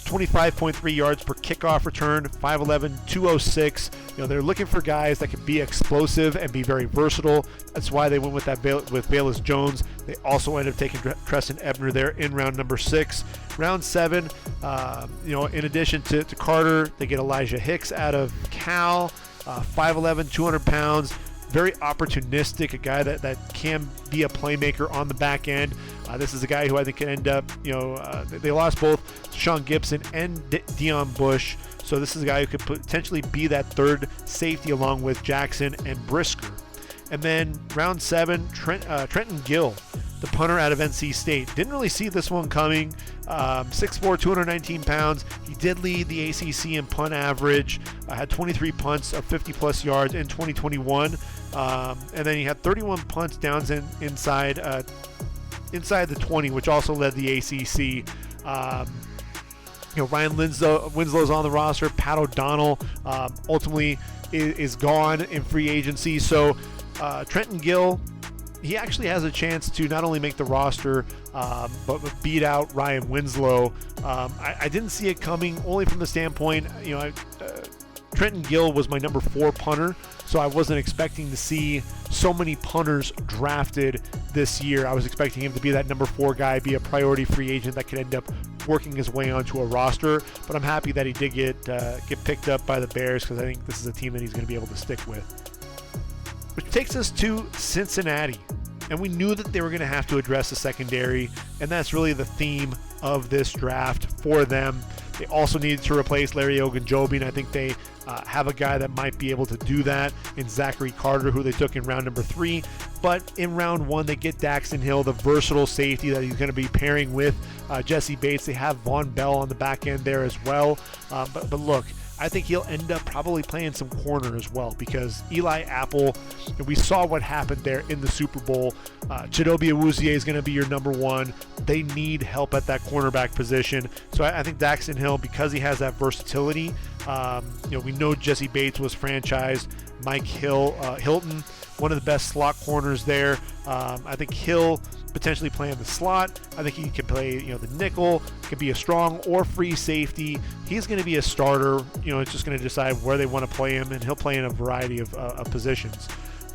25.3 yards per kickoff return, 5'11", 206. They're looking for guys that can be explosive and be very versatile. That's why they went with Velus Jones. They also ended up taking Treston Ebner there in round number 6. Round 7, in addition to Carter, they get Elijah Hicks out of Cal, 5'11", 200 pounds. Very opportunistic, a guy that can be a playmaker on the back end. This is a guy who I think can end up, they lost both Sean Gibson and Dion Bush. So this is a guy who could potentially be that third safety along with Jackson and Brisker. And then round 7, Trenton Gill, the punter out of NC State. Didn't really see this one coming. 6'4", 219 pounds. He did lead the ACC in punt average. Had 23 punts of 50-plus yards in 2021. And then he had 31 punts downs inside the 20, which also led the ACC. Ryan Winslow's on the roster. Pat O'Donnell ultimately is gone in free agency. So Trenton Gill, he actually has a chance to not only make the roster, but beat out Ryan Winslow. I didn't see it coming, only from the standpoint, Trenton Gill was my number 4 punter, so I wasn't expecting to see so many punters drafted this year. I was expecting him to be that number 4 guy, be a priority free agent that could end up working his way onto a roster. But I'm happy that he did get picked up by the Bears, because I think this is a team that he's going to be able to stick with. Which takes us to Cincinnati. And we knew that they were going to have to address the secondary, and that's really the theme of this draft for them. They also needed to replace Larry Ogunjobi, and I think they have a guy that might be able to do that in Zachary Carter, who they took in round number 3. But in round 1, they get Daxton Hill, the versatile safety that he's going to be pairing with Jesse Bates. They have Von Bell on the back end there as well. But look, I think he'll end up probably playing some corner as well, because Eli Apple, and we saw what happened there in the Super Bowl. Chidobe Awuzie is going to be your number 1. They need help at that cornerback position. So I think Daxton Hill, because he has that versatility, we know Jesse Bates was franchised. Mike Hilton, one of the best slot corners there. I think Hill potentially play in the slot. I think he can play, the nickel, could be a strong or free safety. He's going to be a starter. It's just going to decide where they want to play him, and he'll play in a variety of positions.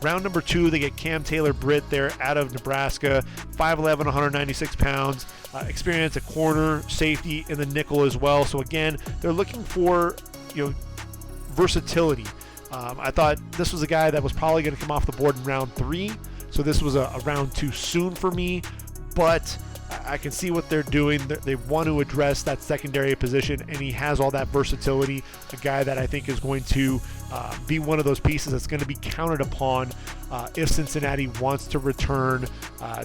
Round number 2, they get Cam Taylor-Britt there out of Nebraska, 5'11", 196 pounds, experience at corner, safety, in the nickel as well. So again, they're looking for, versatility. I thought this was a guy that was probably going to come off the board in round 3. So this was a round too soon for me, but I can see what they're doing. They want to address that secondary position, and he has all that versatility. A guy that I think is going to be one of those pieces that's going to be counted upon if Cincinnati wants to return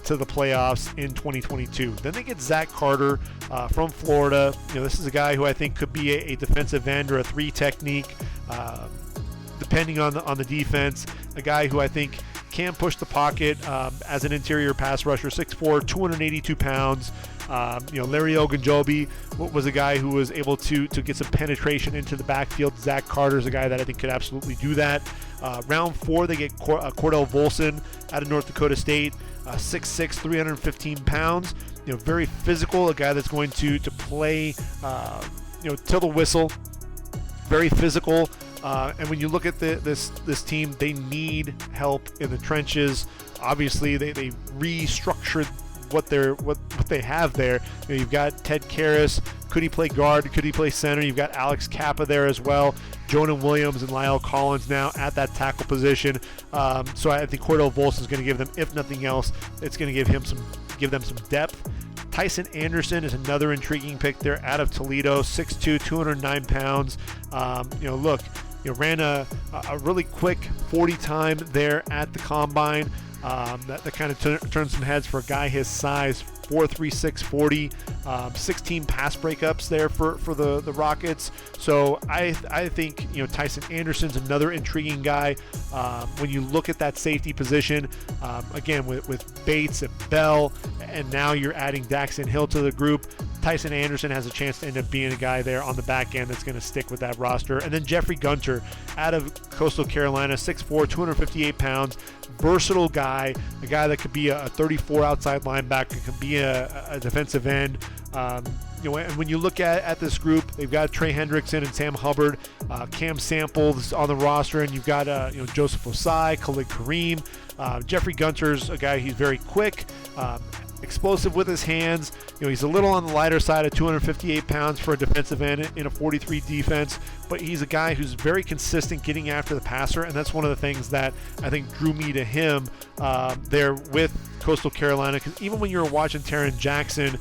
to the playoffs in 2022. Then they get Zach Carter from Florida. This is a guy who I think could be a defensive end or a 3 technique, depending on the defense. A guy who I think can push the pocket as an interior pass rusher, 6'4", 282 pounds. Larry Ogunjobi was a guy who was able to get some penetration into the backfield. Zach Carter is a guy that I think could absolutely do that. Round 4, they get Cordell Volson out of North Dakota State, 6'6", 315 pounds. Very physical, a guy that's going to play, till the whistle. Very physical. And when you look at this team, they need help in the trenches. Obviously, they restructured what they have there. You've got Ted Karras. Could he play guard? Could he play center? You've got Alex Kappa there as well. Jonah Williams and Lyle Collins now at that tackle position. So I think Cordell Volson is going to give them, if nothing else, it's going to give them some depth. Tyson Anderson is another intriguing pick there out of Toledo, 6'2", 209 pounds. Ran a really quick 40 time there at the combine. That kind of turned some heads for a guy his size, 4'3", 640, 16 pass breakups there for the Rockets. So I think Tyson Anderson's another intriguing guy. When you look at that safety position, again with Bates and Bell, and now you're adding Daxton Hill to the group, Tyson Anderson has a chance to end up being a guy there on the back end that's going to stick with that roster. And then Jeffrey Gunter out of Coastal Carolina, 6'4", 258 pounds, versatile guy, a guy that could be a 34 outside linebacker, could be a defensive end. And when you look at this group, they've got Trey Hendrickson and Sam Hubbard, Cam Samples on the roster, and you've got Joseph Osai, Khalid Kareem. Jeffrey Gunter's a guy, he's very quick, explosive with his hands. He's a little on the lighter side at 258 pounds for a defensive end in a 43 defense, but he's a guy who's very consistent getting after the passer, and that's one of the things that I think drew me to him there with Coastal Carolina, because even when you were watching Taron Jackson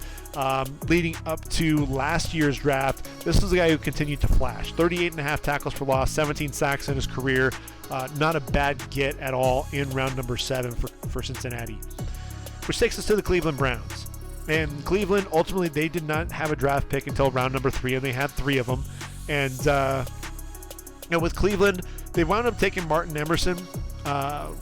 leading up to last year's draft, this is a guy who continued to flash. 38.5 tackles for loss, 17 sacks in his career. Not a bad get at all in round number 7 for Cincinnati. Which takes us to the Cleveland Browns. And Cleveland, ultimately, they did not have a draft pick until round number 3, and they had 3 of them. And with Cleveland, they wound up taking Martin Emerson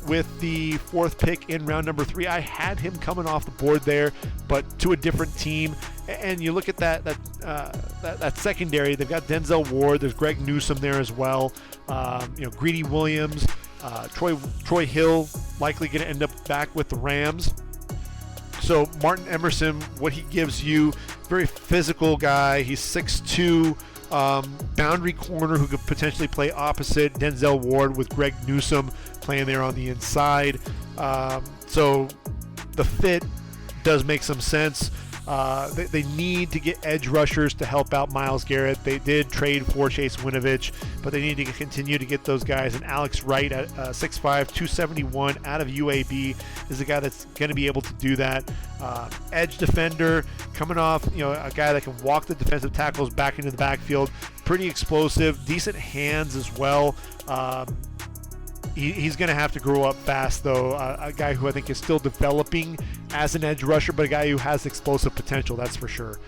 with the 4th pick in round number 3. I had him coming off the board there, but to a different team. And you look at that secondary, they've got Denzel Ward, there's Greg Newsome there as well. Greedy Williams, Troy Hill, likely going to end up back with the Rams. So Martin Emerson, what he gives you, very physical guy. He's 6'2", boundary corner who could potentially play opposite Denzel Ward, with Greg Newsome playing there on the inside. So the fit does make some sense. They need to get edge rushers to help out Myles Garrett. They did trade for Chase Winovich, but they need to continue to get those guys. And Alex Wright at 6'5", 271 out of UAB is a guy that's going to be able to do that. Edge defender coming off, a guy that can walk the defensive tackles back into the backfield. Pretty explosive, decent hands as well. He's going to have to grow up fast, though. A guy who I think is still developing as an edge rusher, but a guy who has explosive potential, that's for sure.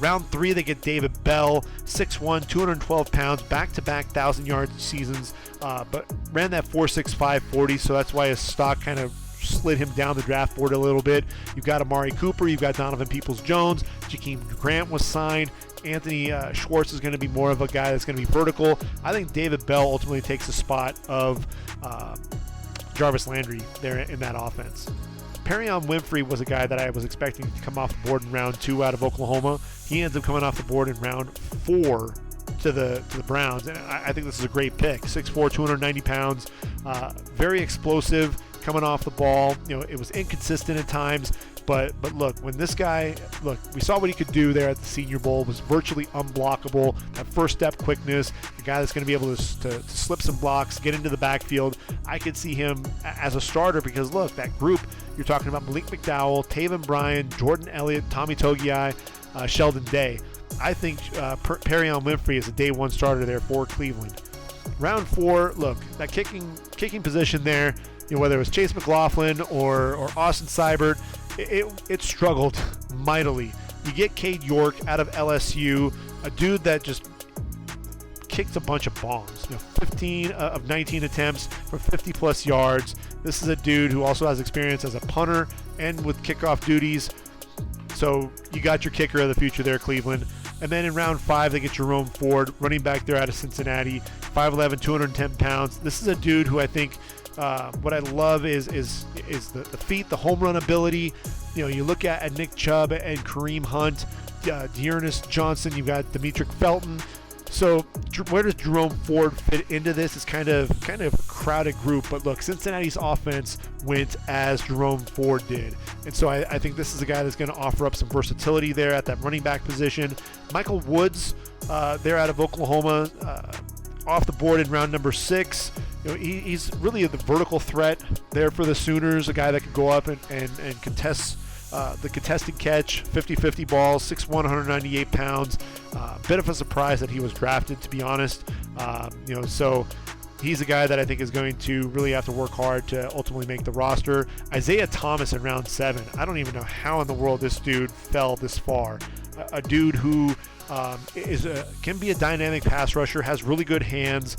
Round 3, they get David Bell, 6'1", 212 pounds, back-to-back 1,000-yard seasons, but ran that 4.65 40, so that's why his stock kind of slid him down the draft board a little bit. You've got Amari Cooper, you've got Donovan Peoples-Jones, Jakeem Grant was signed. Anthony Schwartz is going to be more of a guy that's going to be vertical. I think David Bell ultimately takes the spot of Jarvis Landry there in that offense. Perion Winfrey was a guy that I was expecting to come off the board in round 2 out of Oklahoma. He ends up coming off the board in round 4 to the Browns, and I think this is a great pick. 6'4", 290 pounds, very explosive coming off the ball. It was inconsistent at times. But look, when this guy, we saw what he could do there at the Senior Bowl. Was virtually unblockable. That first step quickness, the guy that's going to be able to slip some blocks, get into the backfield. I could see him as a starter because, look, that group, you're talking about Malik McDowell, Taven Bryan, Jordan Elliott, Tommy Togiai, Sheldon Day. I think Perion Winfrey is a day 1 starter there for Cleveland. Round 4, look, that kicking position there, whether it was Chase McLaughlin or Austin Seibert, it struggled mightily. You get Cade York out of LSU, a dude that just kicked a bunch of bombs. 15 of 19 attempts for 50-plus yards. This is a dude who also has experience as a punter and with kickoff duties. So you got your kicker of the future there, Cleveland. And then in round 5, they get Jerome Ford, running back there out of Cincinnati, 5'11", 210 pounds. This is a dude who I think what I love is the feet, the home run ability. You look at Nick Chubb and Kareem Hunt, Dearness Johnson. You've got Demetric Felton. So where does Jerome Ford fit into this? It's kind of a crowded group. But look, Cincinnati's offense went as Jerome Ford did, and so I think this is a guy that's going to offer up some versatility there at that running back position. Michael Woods, there out of Oklahoma, off the board in round number 6. He's really the vertical threat there for the Sooners, a guy that could go up and contest the contested catch, 50-50 ball, 6'1", 198 pounds. Bit of a surprise that he was drafted, to be honest. So he's a guy that I think is going to really have to work hard to ultimately make the roster. Isaiah Thomas in round 7. I don't even know how in the world this dude fell this far. A dude who can be a dynamic pass rusher, has really good hands,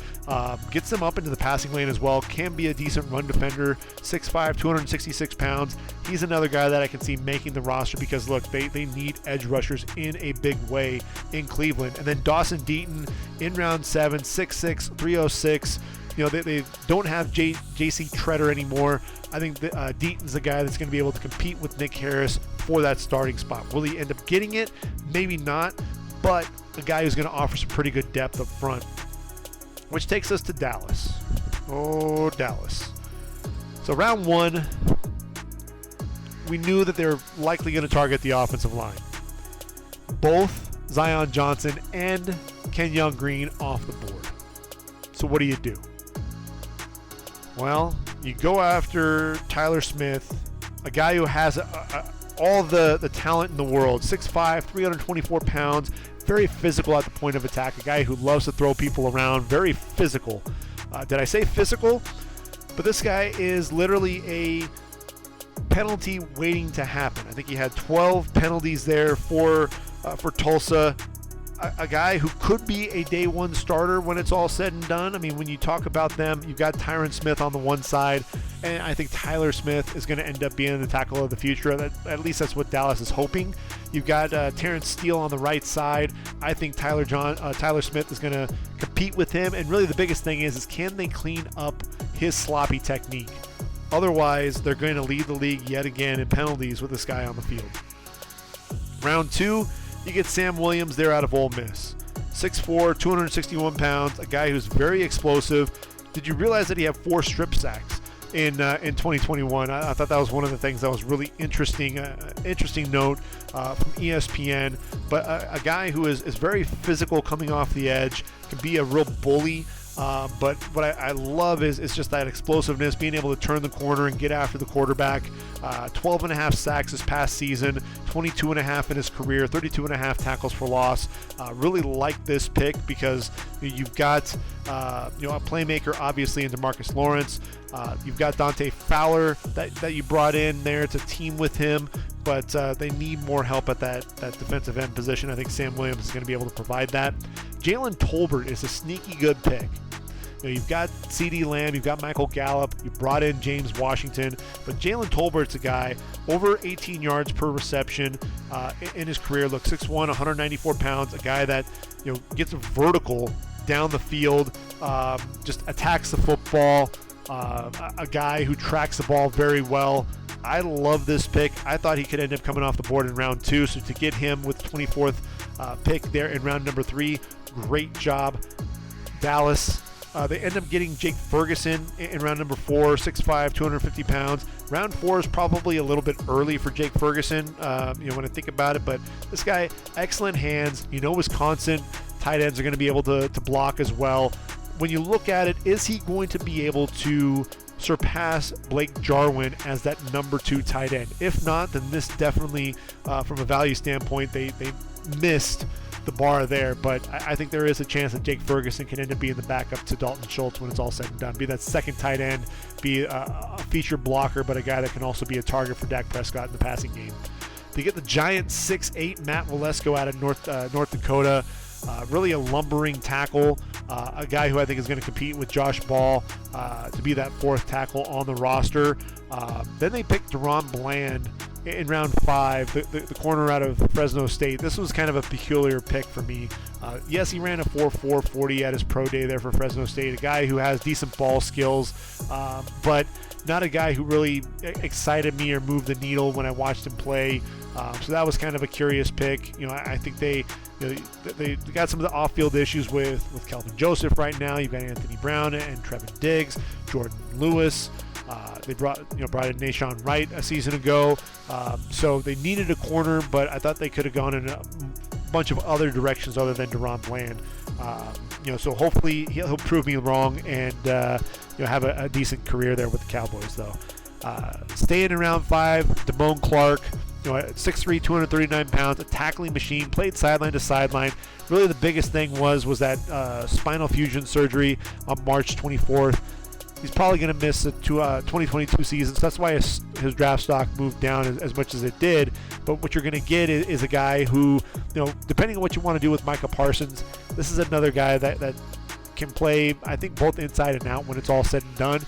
gets them up into the passing lane as well, can be a decent run defender, 6'5", 266 pounds. He's another guy that I can see making the roster because, look, they need edge rushers in a big way in Cleveland. And then Dawson Deaton in round 7, 6'6", 306. They don't have J.C. Treader anymore. I think Deaton's the guy that's going to be able to compete with Nick Harris for that starting spot. Will he end up getting it? Maybe not, but a guy who's going to offer some pretty good depth up front. Which takes us to Dallas. Oh, Dallas. So round 1, we knew that they were likely going to target the offensive line. Both Zion Johnson and Kenyon Green off the board. So what do? Well, you go after Tyler Smith, a guy who has all the talent in the world, 6'5", 324 pounds, very physical at the point of attack, a guy who loves to throw people around, very physical. Did I say physical? But this guy is literally a penalty waiting to happen. I think he had 12 penalties there for Tulsa. A guy who could be a day 1 starter when it's all said and done. I mean, when you talk about them, you've got Tyron Smith on the one side, and I think Tyler Smith is going to end up being the tackle of the future. At least that's what Dallas is hoping. You've got Terrence Steele on the right side. I think Tyler Smith is going to compete with him, and really the biggest thing is can they clean up his sloppy technique? Otherwise, they're going to lead the league yet again in penalties with this guy on the field. Round 2, you get Sam Williams there out of Ole Miss. 6'4", 261 pounds, a guy who's very explosive. Did you realize that he had 4 strip sacks? in 2021. I thought that was one of the things that was really interesting note from ESPN. But a guy who is very physical coming off the edge, can be a real bully. But what I love is just that explosiveness, being able to turn the corner and get after the quarterback. 12.5 sacks this past season, 22.5 in his career, 32.5 tackles for loss. Really like this pick because you've got a playmaker obviously in DeMarcus Lawrence. You've got Dante Fowler that you brought in there to team with him, but they need more help at that defensive end position. I think Sam Williams is going to be able to provide that. Jalen Tolbert is a sneaky good pick. You've got CeeDee Lamb, you've got Michael Gallup, you brought in James Washington, but Jalen Tolbert's a guy over 18 yards per reception in his career. Look, 6'1", 194 pounds, a guy that gets vertical down the field, just attacks the football, a guy who tracks the ball very well. I love this pick. I thought he could end up coming off the board in round 2, so to get him with the 24th pick there in round number 3, great job, Dallas. They end up getting Jake Ferguson in round number 4, 6'5", 250 pounds. Round 4 is probably a little bit early for Jake Ferguson, when I think about it. But this guy, excellent hands. Wisconsin tight ends are going to be able to block as well. When you look at it, is he going to be able to surpass Blake Jarwin as that number 2 tight end? If not, then this definitely, from a value standpoint, they missed the bar there, but I think there is a chance that Jake Ferguson can end up being the backup to Dalton Schultz when it's all said and done. Be that second tight end, be a featured blocker, but a guy that can also be a target for Dak Prescott in the passing game. They get the giant 6'8" Matt Walesko out of North Dakota. Really a lumbering tackle, a guy who I think is going to compete with Josh Ball to be that 4th tackle on the roster. Then they picked Deron Bland in round 5, the corner out of Fresno State. This was kind of a peculiar pick for me. Yes, he ran a 4.4 40 at his pro day there for Fresno State, a guy who has decent ball skills, but not a guy who really excited me or moved the needle when I watched him play. So that was kind of a curious pick. I think they got some of the off-field issues with Kelvin Joseph right now. You've got Anthony Brown and Trevin Diggs, Jordan Lewis. They brought in Nashawn Wright a season ago, so they needed a corner, but I thought they could have gone in a bunch of other directions other than Deron Bland. So hopefully he'll prove me wrong and have a decent career there with the Cowboys, though. Staying in round 5, Damone Clark. 6'3", 239 pounds, a tackling machine, played sideline to sideline. Really the biggest thing was that spinal fusion surgery on March 24th. He's probably going to miss the 2022 season, so that's why his draft stock moved down as much as it did. But what you're going to get is a guy who, depending on what you want to do with Micah Parsons, this is another guy that can play, I think, both inside and out when it's all said and done.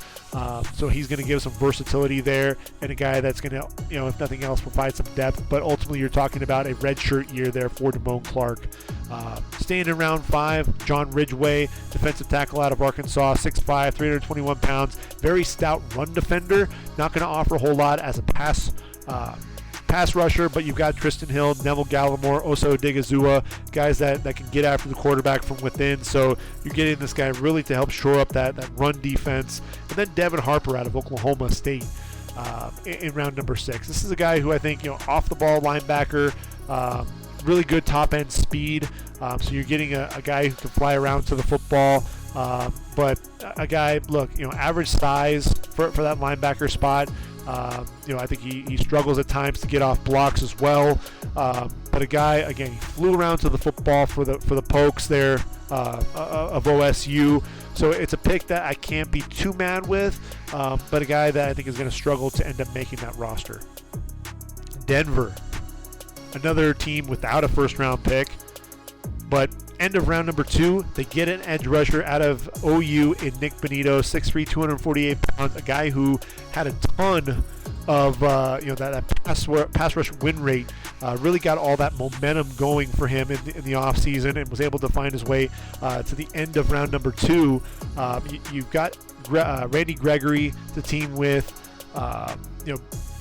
So he's going to give some versatility there, and a guy that's going to, if nothing else, provide some depth. But ultimately, you're talking about a redshirt year there for Damone Clark. Staying in round 5, John Ridgeway, defensive tackle out of Arkansas, 6'5", 321 pounds, very stout run defender. Not going to offer a whole lot as a pass rusher, but you've got Tristan Hill, Neville Gallimore, Osa Odigizua, guys that can get after the quarterback from within. So you're getting this guy really to help shore up that run defense. And then Devin Harper out of Oklahoma State in round number 6. This is a guy who I think, off the ball linebacker, really good top end speed. So you're getting a guy who can fly around to the football. But a guy, average size for that linebacker spot. I think he struggles at times to get off blocks as well. But a guy, again, he flew around to the football for the Pokes there of OSU. So it's a pick that I can't be too mad with, but a guy that I think is going to struggle to end up making that roster. Denver, another team without a first-round pick, but end of round number 2, they get an edge rusher out of OU in Nick Benito, 6'3", 248 pounds, a guy who had a ton of that pass rush win rate. Really got all that momentum going for him in the offseason and was able to find his way to the end of round number 2. You've got Randy Gregory to team with,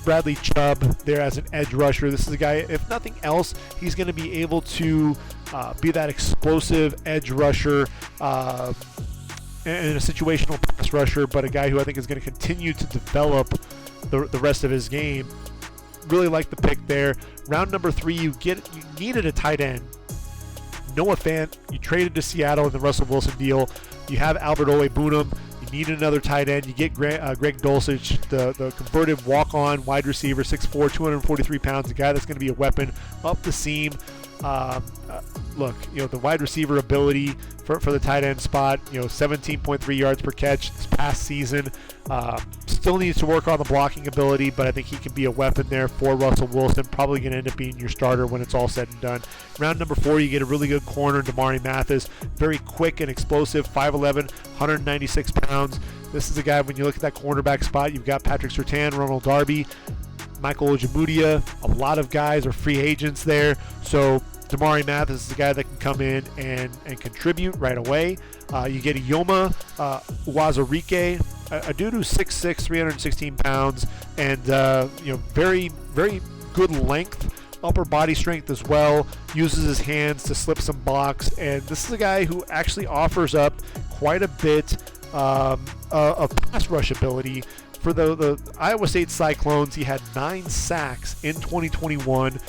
Bradley Chubb there as an edge rusher. This is a guy, if nothing else, he's going to be able to be that explosive edge rusher in a situational pass pass rusher, but a guy who I think is going to continue to develop the rest of his game. Really like the pick there. Round number 3, you needed a tight end. Noah Fant, you traded to Seattle in the Russell Wilson deal. You have Albert Owe-Bunam. You need another tight end. You get Greg Dulcich, the converted walk-on wide receiver, 6'4", 243 pounds, a guy that's going to be a weapon up the seam. Look, the wide receiver ability for the tight end spot, 17.3 yards per catch this past season. Still needs to work on the blocking ability, but I think he can be a weapon there for Russell Wilson. Probably going to end up being your starter when it's all said and done. Round number 4, you get a really good corner, Damari Mathis. Very quick and explosive, 5'11", 196 pounds. This is a guy, when you look at that cornerback spot, you've got Patrick Surtain, Ronald Darby, Michael Ojemudia. A lot of guys are free agents there. So Damari Mathis is a guy that can come in and contribute right away. You get Ioma Uwazurike, a dude who's 6'6", 316 pounds, and very, very good length, upper body strength as well. Uses his hands to slip some blocks, and this is a guy who actually offers up quite a bit of pass rush ability. For the Iowa State Cyclones, he had 9 sacks in 2021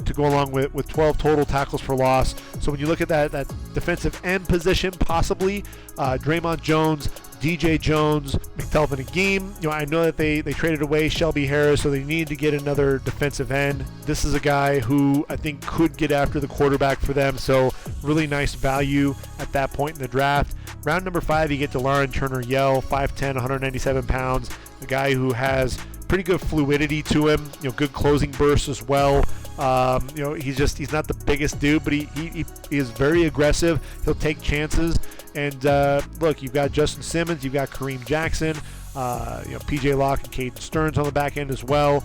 to go along with 12 total tackles for loss. So when you look at that defensive end position, possibly Draymond Jones, DJ Jones, McTelvin Agim. I know that they traded away Shelby Harris, so they need to get another defensive end. This is a guy who I think could get after the quarterback for them, so really nice value at that point in the draft. Round number 5, you get DeLaron Turner-Yell, 5'10", 197 pounds, a guy who has pretty good fluidity to him, good closing bursts as well. He's not the biggest dude, but he is very aggressive. He'll take chances. And look, you've got Justin Simmons, you've got Kareem Jackson, PJ Locke and Caden Stearns on the back end as well.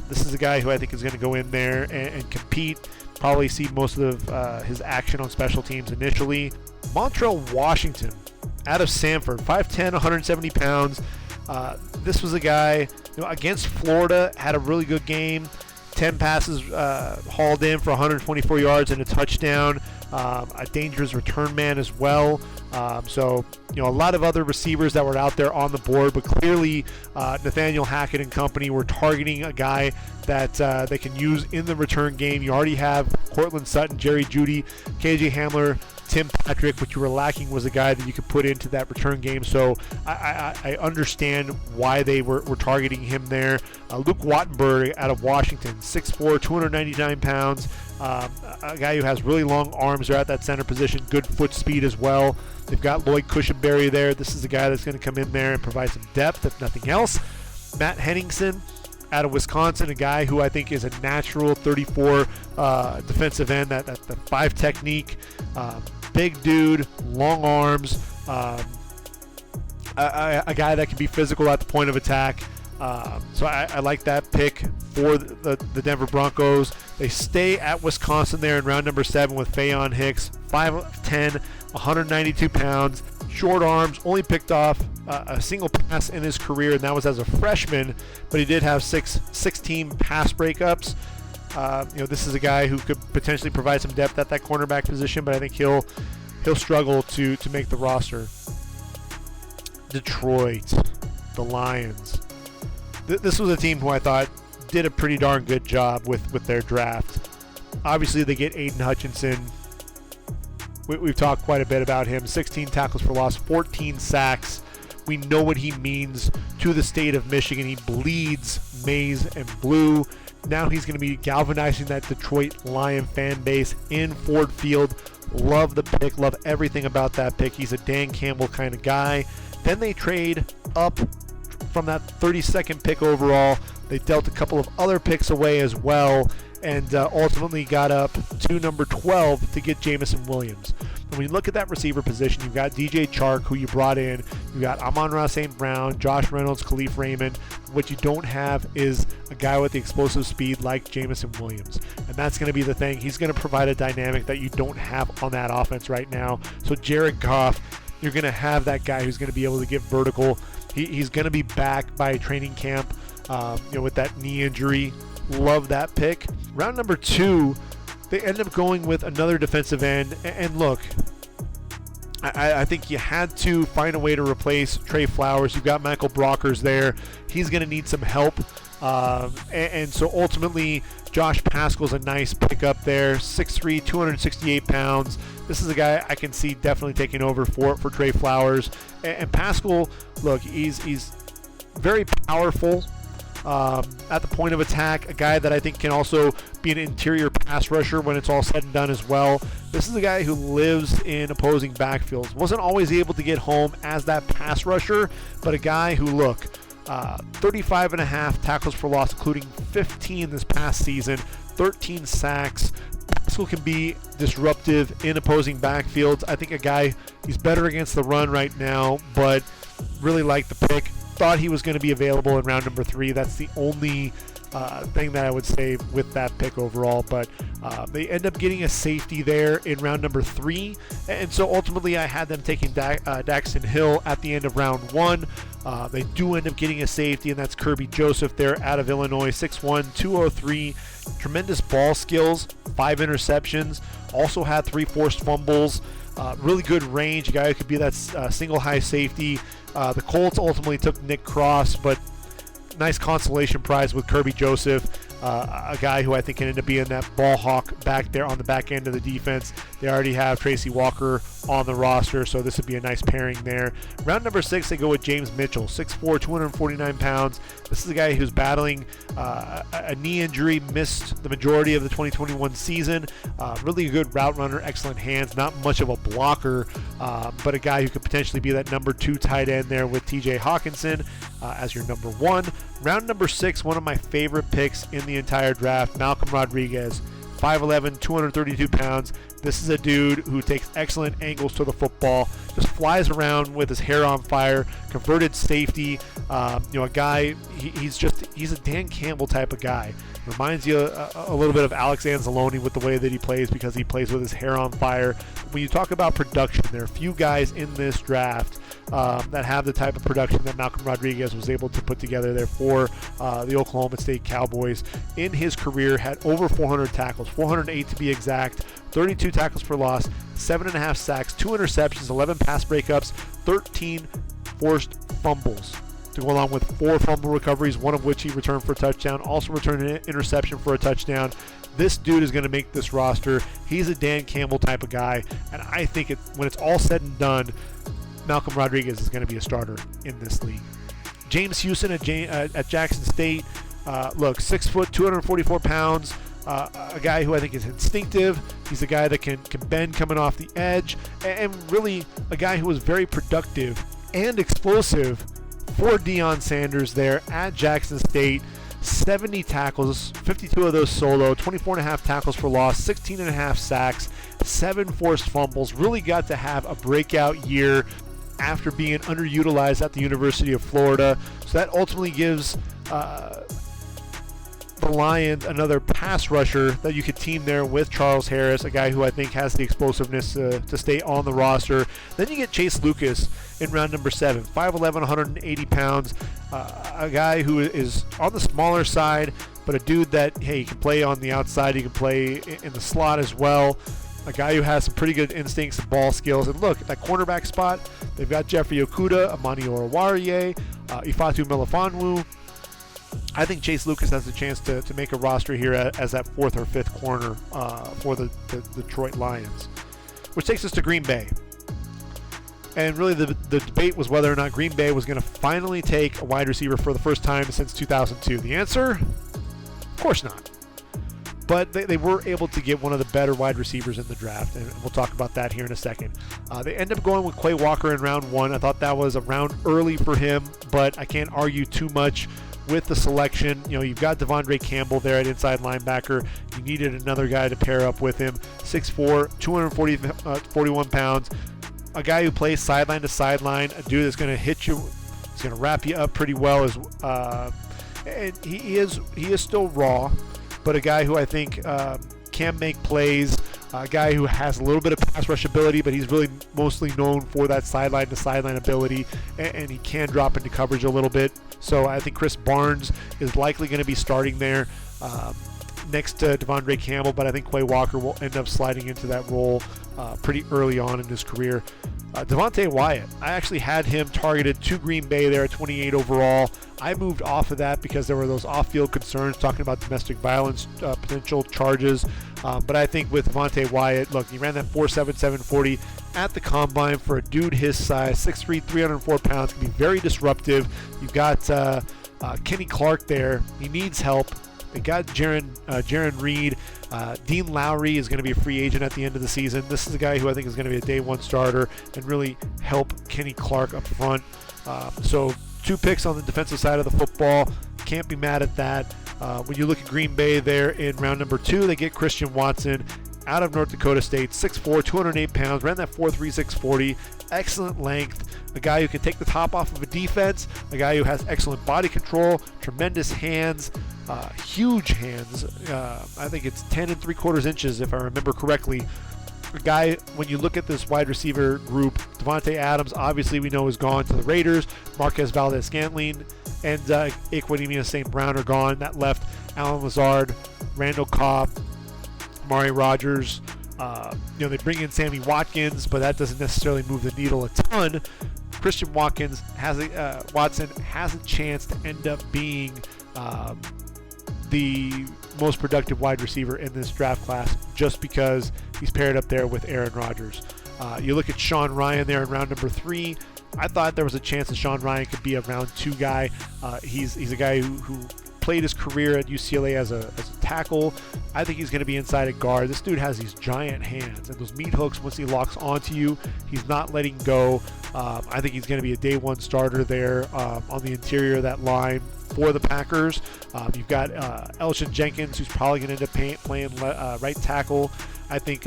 This is a guy who I think is going to go in there and compete. Probably see most of his action on special teams initially. Montrell Washington, out of Sanford, 5'10", 170 pounds. This was a guy against Florida, had a really good game. 10 passes hauled in for 124 yards and a touchdown. A dangerous return man as well. So a lot of other receivers that were out there on the board, but clearly Nathaniel Hackett and company were targeting a guy that they can use in the return game. You already have Cortland Sutton, Jerry Jeudy, KJ Hamler, Tim Patrick. What you were lacking was a guy that you could put into that return game. So I understand why they were targeting him there. Luke Wattenberg out of Washington, 6'4", 299 pounds. A guy who has really long arms there at that center position, good foot speed as well. They've got Lloyd Cushenberry there. This is a guy that's going to come in there and provide some depth, if nothing else. Matt Henningsen out of Wisconsin, a guy who I think is a natural 34 defensive end, that the 5 technique, big dude, long arms, a guy that can be physical at the point of attack. So I like that pick for the Denver Broncos. They stay at Wisconsin there in round number 7 with Faion Hicks, 5'10", 192 pounds, short arms, only picked off a single pass in his career, and that was as a freshman, but he did have 16 pass breakups. This is a guy who could potentially provide some depth at that cornerback position, but I think he'll struggle to make the roster. Detroit, the Lions. This was a team who I thought did a pretty darn good job with their draft. Obviously, they get Aiden Hutchinson. We've talked quite a bit about him. 16 tackles for loss, 14 sacks. We know what he means to the state of Michigan. He bleeds maize and blue. Now he's going to be galvanizing that Detroit Lion fan base in Ford Field. Love the pick. Love everything about that pick. He's a Dan Campbell kind of guy. Then they trade up from that 32nd pick overall. They dealt a couple of other picks away as well, and ultimately got up to number 12 to get Jameson Williams. And when you look at that receiver position, you've got DJ Chark, who you brought in. You've got Amon-Ra St. Brown, Josh Reynolds, Khalif Raymond. What you don't have is a guy with the explosive speed like Jameson Williams. And that's going to be the thing. He's going to provide a dynamic that you don't have on that offense right now. So Jared Goff, you're going to have that guy who's going to be able to get vertical. He's going to be back by training camp with that knee injury. Love that pick. Round number 2, they end up going with another defensive end. And look, I think you had to find a way to replace Trey Flowers. You've got Michael Brockers there. He's going to need some help. And so ultimately, Josh Paschal's a nice pickup there. 6'3", 268 pounds. This is a guy I can see definitely taking over for Trey Flowers. And Paschal, look, he's very powerful at the point of attack. A guy that I think can also be an interior pass rusher when it's all said and done as well. This is a guy who lives in opposing backfields. Wasn't always able to get home as that pass rusher, but a guy who, look, 35.5 tackles for loss, including 15 this past season, 13 sacks. Paschal can be disruptive in opposing backfields. I think a guy, he's better against the run right now, but really like the pick. Thought he was going to be available in round number 3. That's the only thing that I would say with that pick overall, but they end up getting a safety there in round number 3, and so ultimately I had them taking Daxton Hill at the end of round 1. They do end up getting a safety, and that's Kirby Joseph there out of Illinois, 6'1", 203, tremendous ball skills, 5 interceptions, also had 3 forced fumbles, really good range, a guy who could be that single high safety. The Colts ultimately took Nick Cross, but nice consolation prize with Kirby Joseph, a guy who I think can end up being that ball hawk back there on the back end of the defense. They already have Tracy Walker on the roster, so this would be a nice pairing there. Round number 6, they go with James Mitchell, 6'4", 249 pounds. This is a guy who's battling a knee injury, missed the majority of the 2021 season. Really a good route runner, excellent hands, not much of a blocker, but a guy who could potentially be that number 2 tight end there with TJ Hawkinson as your number 1. Round number 6, one of my favorite picks in the entire draft, Malcolm Rodriguez, 5'11", 232 pounds. This is a dude who takes excellent angles to the football, just flies around with his hair on fire, converted safety. A guy, he's a Dan Campbell type of guy. Reminds you a little bit of Alex Anzalone with the way that he plays, because he plays with his hair on fire. When you talk about production, there are few guys in this draft that have the type of production that Malcolm Rodriguez was able to put together there for the Oklahoma State Cowboys. In his career, had over 400 tackles, 408 to be exact, 32 tackles for loss, 7.5 sacks, 2 interceptions, 11 pass breakups, 13 forced fumbles to go along with 4 fumble recoveries, one of which he returned for a touchdown, also returned an interception for a touchdown. This dude is going to make this roster. He's a Dan Campbell type of guy, and I think when it's all said and done, Malcolm Rodriguez is going to be a starter in this league. James Houston at Jackson State, look, 6 foot, 244 pounds, a guy who I think is instinctive. He's a guy that can bend coming off the edge, and really a guy who was very productive and explosive for Deion Sanders there at Jackson State. 70 tackles, 52 of those solo, 24.5 tackles for loss, 16.5 sacks, 7 forced fumbles. Really got to have a breakout year after being underutilized at the University of Florida. So that ultimately gives the Lions another pass rusher that you could team there with Charles Harris, a guy who I think has the explosiveness to stay on the roster. Then you get Chase Lucas in round number 7, 5'11", 180 pounds, a guy who is on the smaller side, but a dude that, hey, he can play on the outside, he can play in the slot as well. A guy who has some pretty good instincts and ball skills. And look, at that cornerback spot, they've got Jeffrey Okudah, Amani Oruwariye, Ifeatu Melifonwu. I think Chase Lucas has a chance to make a roster here as that 4th or 5th corner for the Detroit Lions. Which takes us to Green Bay. And really the debate was whether or not Green Bay was going to finally take a wide receiver for the first time since 2002. The answer? Of course not. But they were able to get one of the better wide receivers in the draft, and we'll talk about that here in a second. They end up going with Quay Walker in round 1. I thought that was a round early for him, but I can't argue too much with the selection. You've got Devondre Campbell there at inside linebacker. You needed another guy to pair up with him. 6'4", 241 pounds. A guy who plays sideline to sideline. A dude that's going to hit you. He's going to wrap you up pretty well. And he is still raw, but a guy who I think can make plays. A guy who has a little bit of pass rush ability, but he's really mostly known for that sideline to sideline ability, and he can drop into coverage a little bit. So I think Chris Barnes is likely going to be starting there next to Devondre Campbell, but I think Quay Walker will end up sliding into that role pretty early on in his career. Devontae Wyatt, I actually had him targeted to Green Bay there at 28 overall. I moved off of that because there were those off-field concerns talking about domestic violence potential charges. But I think with Devontae Wyatt, look, he ran that 4.7 740 at the combine. For a dude his size, 6'3", 304 pounds, can be very disruptive. You've got Kenny Clark there. He needs help. They got Jaron Reed. Dean Lowry is going to be a free agent at the end of the season. This is a guy who I think is going to be a day one starter and really help Kenny Clark up front. So 2 picks on the defensive side of the football. Can't be mad at that. When you look at Green Bay there in round number 2, they get Christian Watson out of North Dakota State, 6'4", 208 pounds, ran that 4.3 640. Excellent length, a guy who can take the top off of a defense, a guy who has excellent body control, tremendous hands, huge hands. I think it's 10 3/4 inches if I remember correctly. A guy, when you look at this wide receiver group, Devontae Adams, obviously we know is gone to the Raiders. Marquez Valdez-Scantling and Equanimeous St. Brown are gone. That left Allen Lazard, Randall Cobb, Amari Rogers. They bring in Sammy Watkins, but that doesn't necessarily move the needle a ton. Christian Watson has a chance to end up being the most productive wide receiver in this draft class just because he's paired up there with Aaron Rodgers. You look at Sean Ryan there in round number 3. I thought there was a chance that Sean Ryan could be a round 2 guy. He's a guy who played his career at UCLA as a tackle. I think he's going to be inside a guard. This dude has these giant hands, and those meat hooks, once he locks onto you, he's not letting go. I think he's going to be a day one starter there on the interior of that line for the Packers. You've got Elgton Jenkins, who's probably going to end up playing right tackle. I think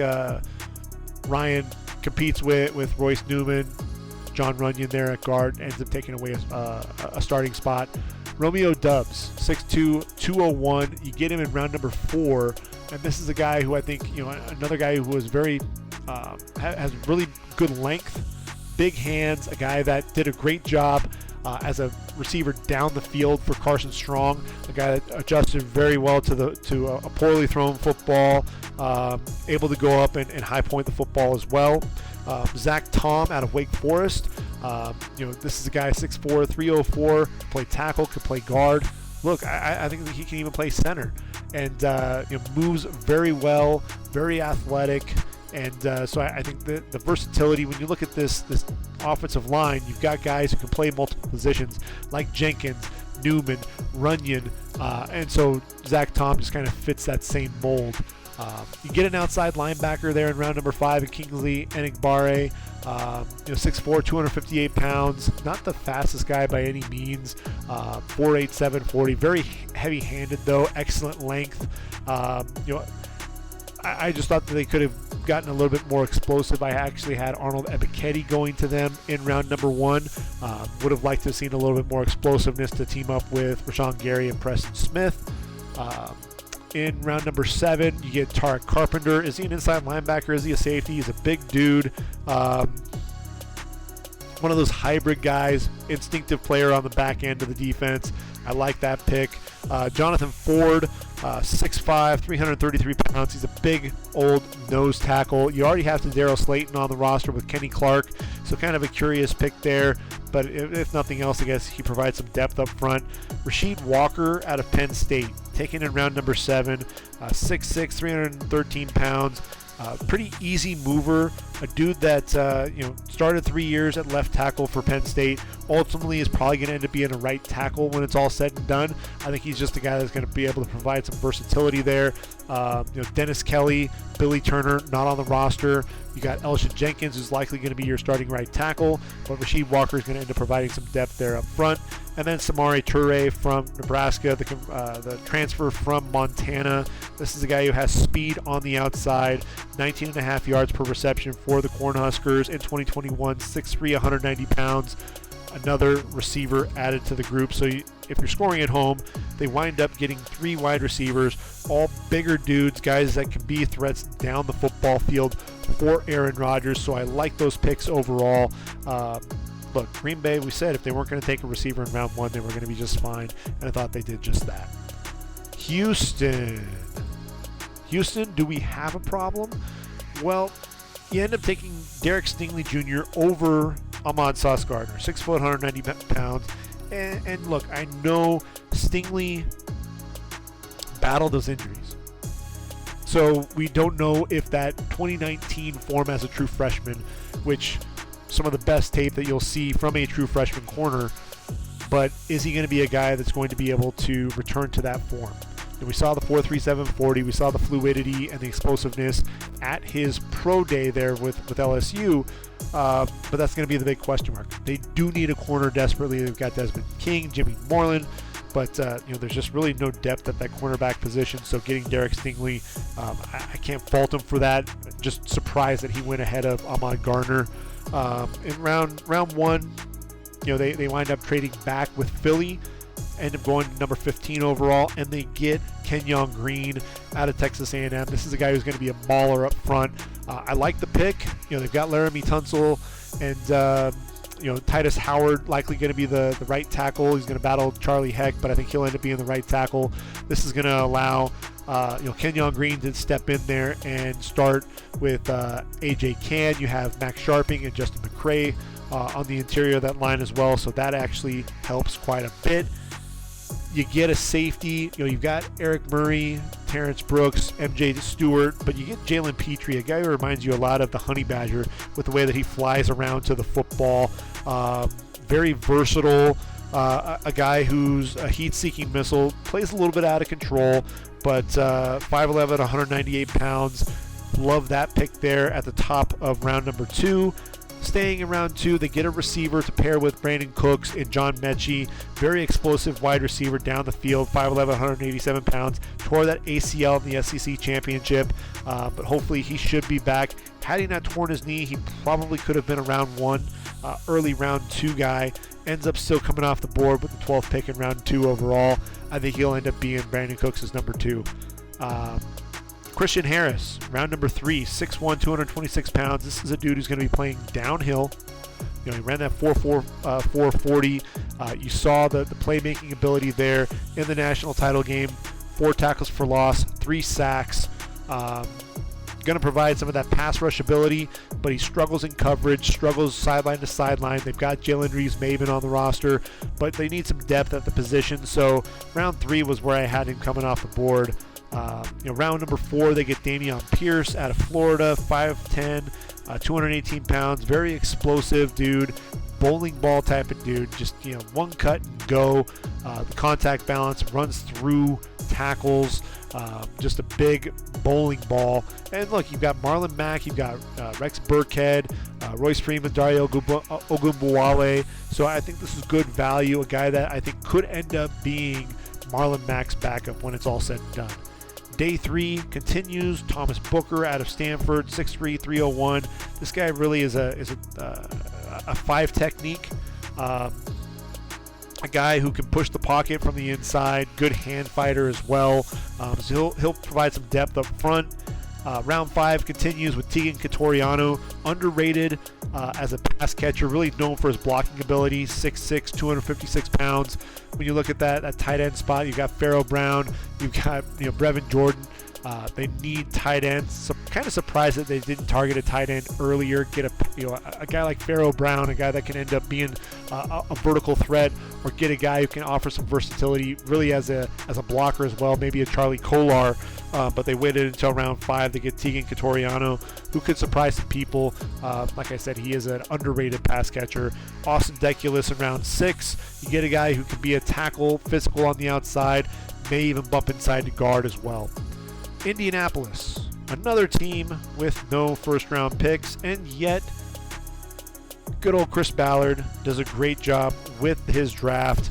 Ryan competes with Royce Newman. John Runyon there at guard ends up taking away a starting spot. Romeo Doubs, 6'2", 201. You get him in round number 4, and this is a guy who I think, another guy who was very has really good length, big hands, a guy that did a great job as a receiver down the field for Carson Strong, a guy that adjusted very well to a poorly thrown football, able to go up and high point the football as well. Zach Tom out of Wake Forest. This is a guy 6'4", 304, can play tackle, can play guard. Look, I think that he can even play center, and moves very well, very athletic, and so I think the versatility. When you look at this offensive line, you've got guys who can play multiple positions like Jenkins, Newman, Runyon, and so Zach Tom just kind of fits that same mold. You get an outside linebacker there in round number 5 at Kingsley Enigbare, 6'4", 258 pounds, not the fastest guy by any means, 4'8", 740, very heavy-handed though, excellent length. I just thought that they could have gotten a little bit more explosive. I actually had Arnold Ebiketie going to them in round number 1. Would have liked to have seen a little bit more explosiveness to team up with Rashawn Gary and Preston Smith. In round number 7, you get Tarek Carpenter. Is he an inside linebacker? Is he a safety? He's a big dude. One of those hybrid guys, instinctive player on the back end of the defense. I like that pick. Jonathan Ford, 6'5", 333 pounds. He's a big, old nose tackle. You already have Daryl Slayton on the roster with Kenny Clark, so kind of a curious pick there. But if nothing else, I guess he provides some depth up front. Rasheed Walker out of Penn State, taken in round number 7, 6'6", 313 pounds. Pretty easy mover, a dude that started 3 years at left tackle for Penn State. Ultimately is probably going to end up being a right tackle when it's all said and done. I think he's just a guy that's going to be able to provide some versatility there. Dennis Kelly, Billy Turner, not on the roster. You got Elgton Jenkins, who's likely going to be your starting right tackle, but Rasheed Walker is going to end up providing some depth there up front. And then Samori Toure from Nebraska, the transfer from Montana. This is a guy who has speed on the outside, 19.5 yards per reception for the Cornhuskers in 2021, 6'3", 190 pounds. Another receiver added to the group. So if you're scoring at home, they wind up getting 3 wide receivers, all bigger dudes, guys that can be threats down the football field for Aaron Rodgers. So I like those picks overall. Look, Green Bay, we said if they weren't going to take a receiver in round 1, they were going to be just fine, and I thought they did just that. Houston, do we have a problem? Well, you end up taking Derek Stingley Jr. over Ahmad Sauce Gardner, 6 foot, 190 pounds. And look, I know Stingley battled those injuries. So we don't know if that 2019 form as a true freshman, which some of the best tape that you'll see from a true freshman corner, but is he going to be a guy that's going to be able to return to that form? And we saw the 4.37 40, we saw the fluidity and the explosiveness at his pro day there with LSU, but that's going to be the big question mark. They do need a corner desperately. They've got Desmond King, Jimmy Moreland, but there's just really no depth at that cornerback position. So getting Derek Stingley, I can't fault him for that. Just surprised that he went ahead of Ahmad Gardner. In round one, they wind up trading back with Philly, end up going to number 15 overall, and they get Kenyon Green out of Texas A&M. This is a guy who's going to be a mauler up front. I like the pick. They've got Laramie Tunsil and Titus Howard likely going to be the right tackle. He's going to battle Charlie Heck, but I think he'll end up being the right tackle. This is going to allow Kenyon Green to step in there and start with AJ Cann. You have Max Sharping and Justin McCray on the interior of that line as well, so that actually helps quite a bit. You get a safety. You've got Eric Murray, Terrence Brooks, MJ Stewart, but you get Jalen Petrie, a guy who reminds you a lot of the Honey Badger with the way that he flies around to the football. Very versatile. A guy who's a heat-seeking missile, plays a little bit out of control, but 5'11", 198 pounds. Love that pick there at the top of round number 2. Staying in round 2, they get a receiver to pair with Brandon Cooks and John Mechie. Very explosive wide receiver down the field, 5'11", 187 pounds. Tore that ACL in the SEC championship, but hopefully he should be back. Had he not torn his knee, he probably could have been a round 1, early round 2 guy. Ends up still coming off the board with the 12th pick in round 2 overall. I think he'll end up being Brandon Cooks' number 2. Christian Harris, round number 3, 6'1", 226 pounds. This is a dude who's going to be playing downhill. He ran that 4.40. You saw the playmaking ability there in the national title game. 4 tackles for loss, 3 sacks. Going to provide some of that pass rush ability, but he struggles in coverage, struggles sideline to sideline. They've got Jalen Reeves-Maven on the roster, but they need some depth at the position. So round 3 was where I had him coming off the board. Round number 4, they get Dameon Pierce out of Florida, 5'10", 218 pounds, very explosive dude, bowling ball type of dude, just one cut and go. The contact balance runs through tackles, just a big bowling ball. And look, you've got Marlon Mack, you've got Rex Burkhead, Royce Freeman, Dario Ogunbowale. So I think this is good value, a guy that I think could end up being Marlon Mack's backup when it's all said and done. Day 3 continues. Thomas Booker out of Stanford, 6'3", 301. This guy really is a 5 technique. A guy who can push the pocket from the inside. Good hand fighter as well. So he'll provide some depth up front. Round 5 continues with Tegan Catoriano, underrated as a pass catcher, really known for his blocking ability, 6'6", 256 pounds. When you look at that tight end spot, you've got Pharaoh Brown, you've got Brevin Jordan. They need tight ends. So kind of surprised that they didn't target a tight end earlier. Get a guy like Pharaoh Brown, a guy that can end up being a vertical threat, or get a guy who can offer some versatility, really as a blocker as well. Maybe a Charlie Kolar, but they waited until round 5 to get Tegan Catoriano, who could surprise some people. Like I said, he is an underrated pass catcher. Austin Deculus in round 6. You get a guy who can be a tackle, physical on the outside, may even bump inside to guard as well. Indianapolis, another team with no first-round picks, and yet good old Chris Ballard does a great job with his draft.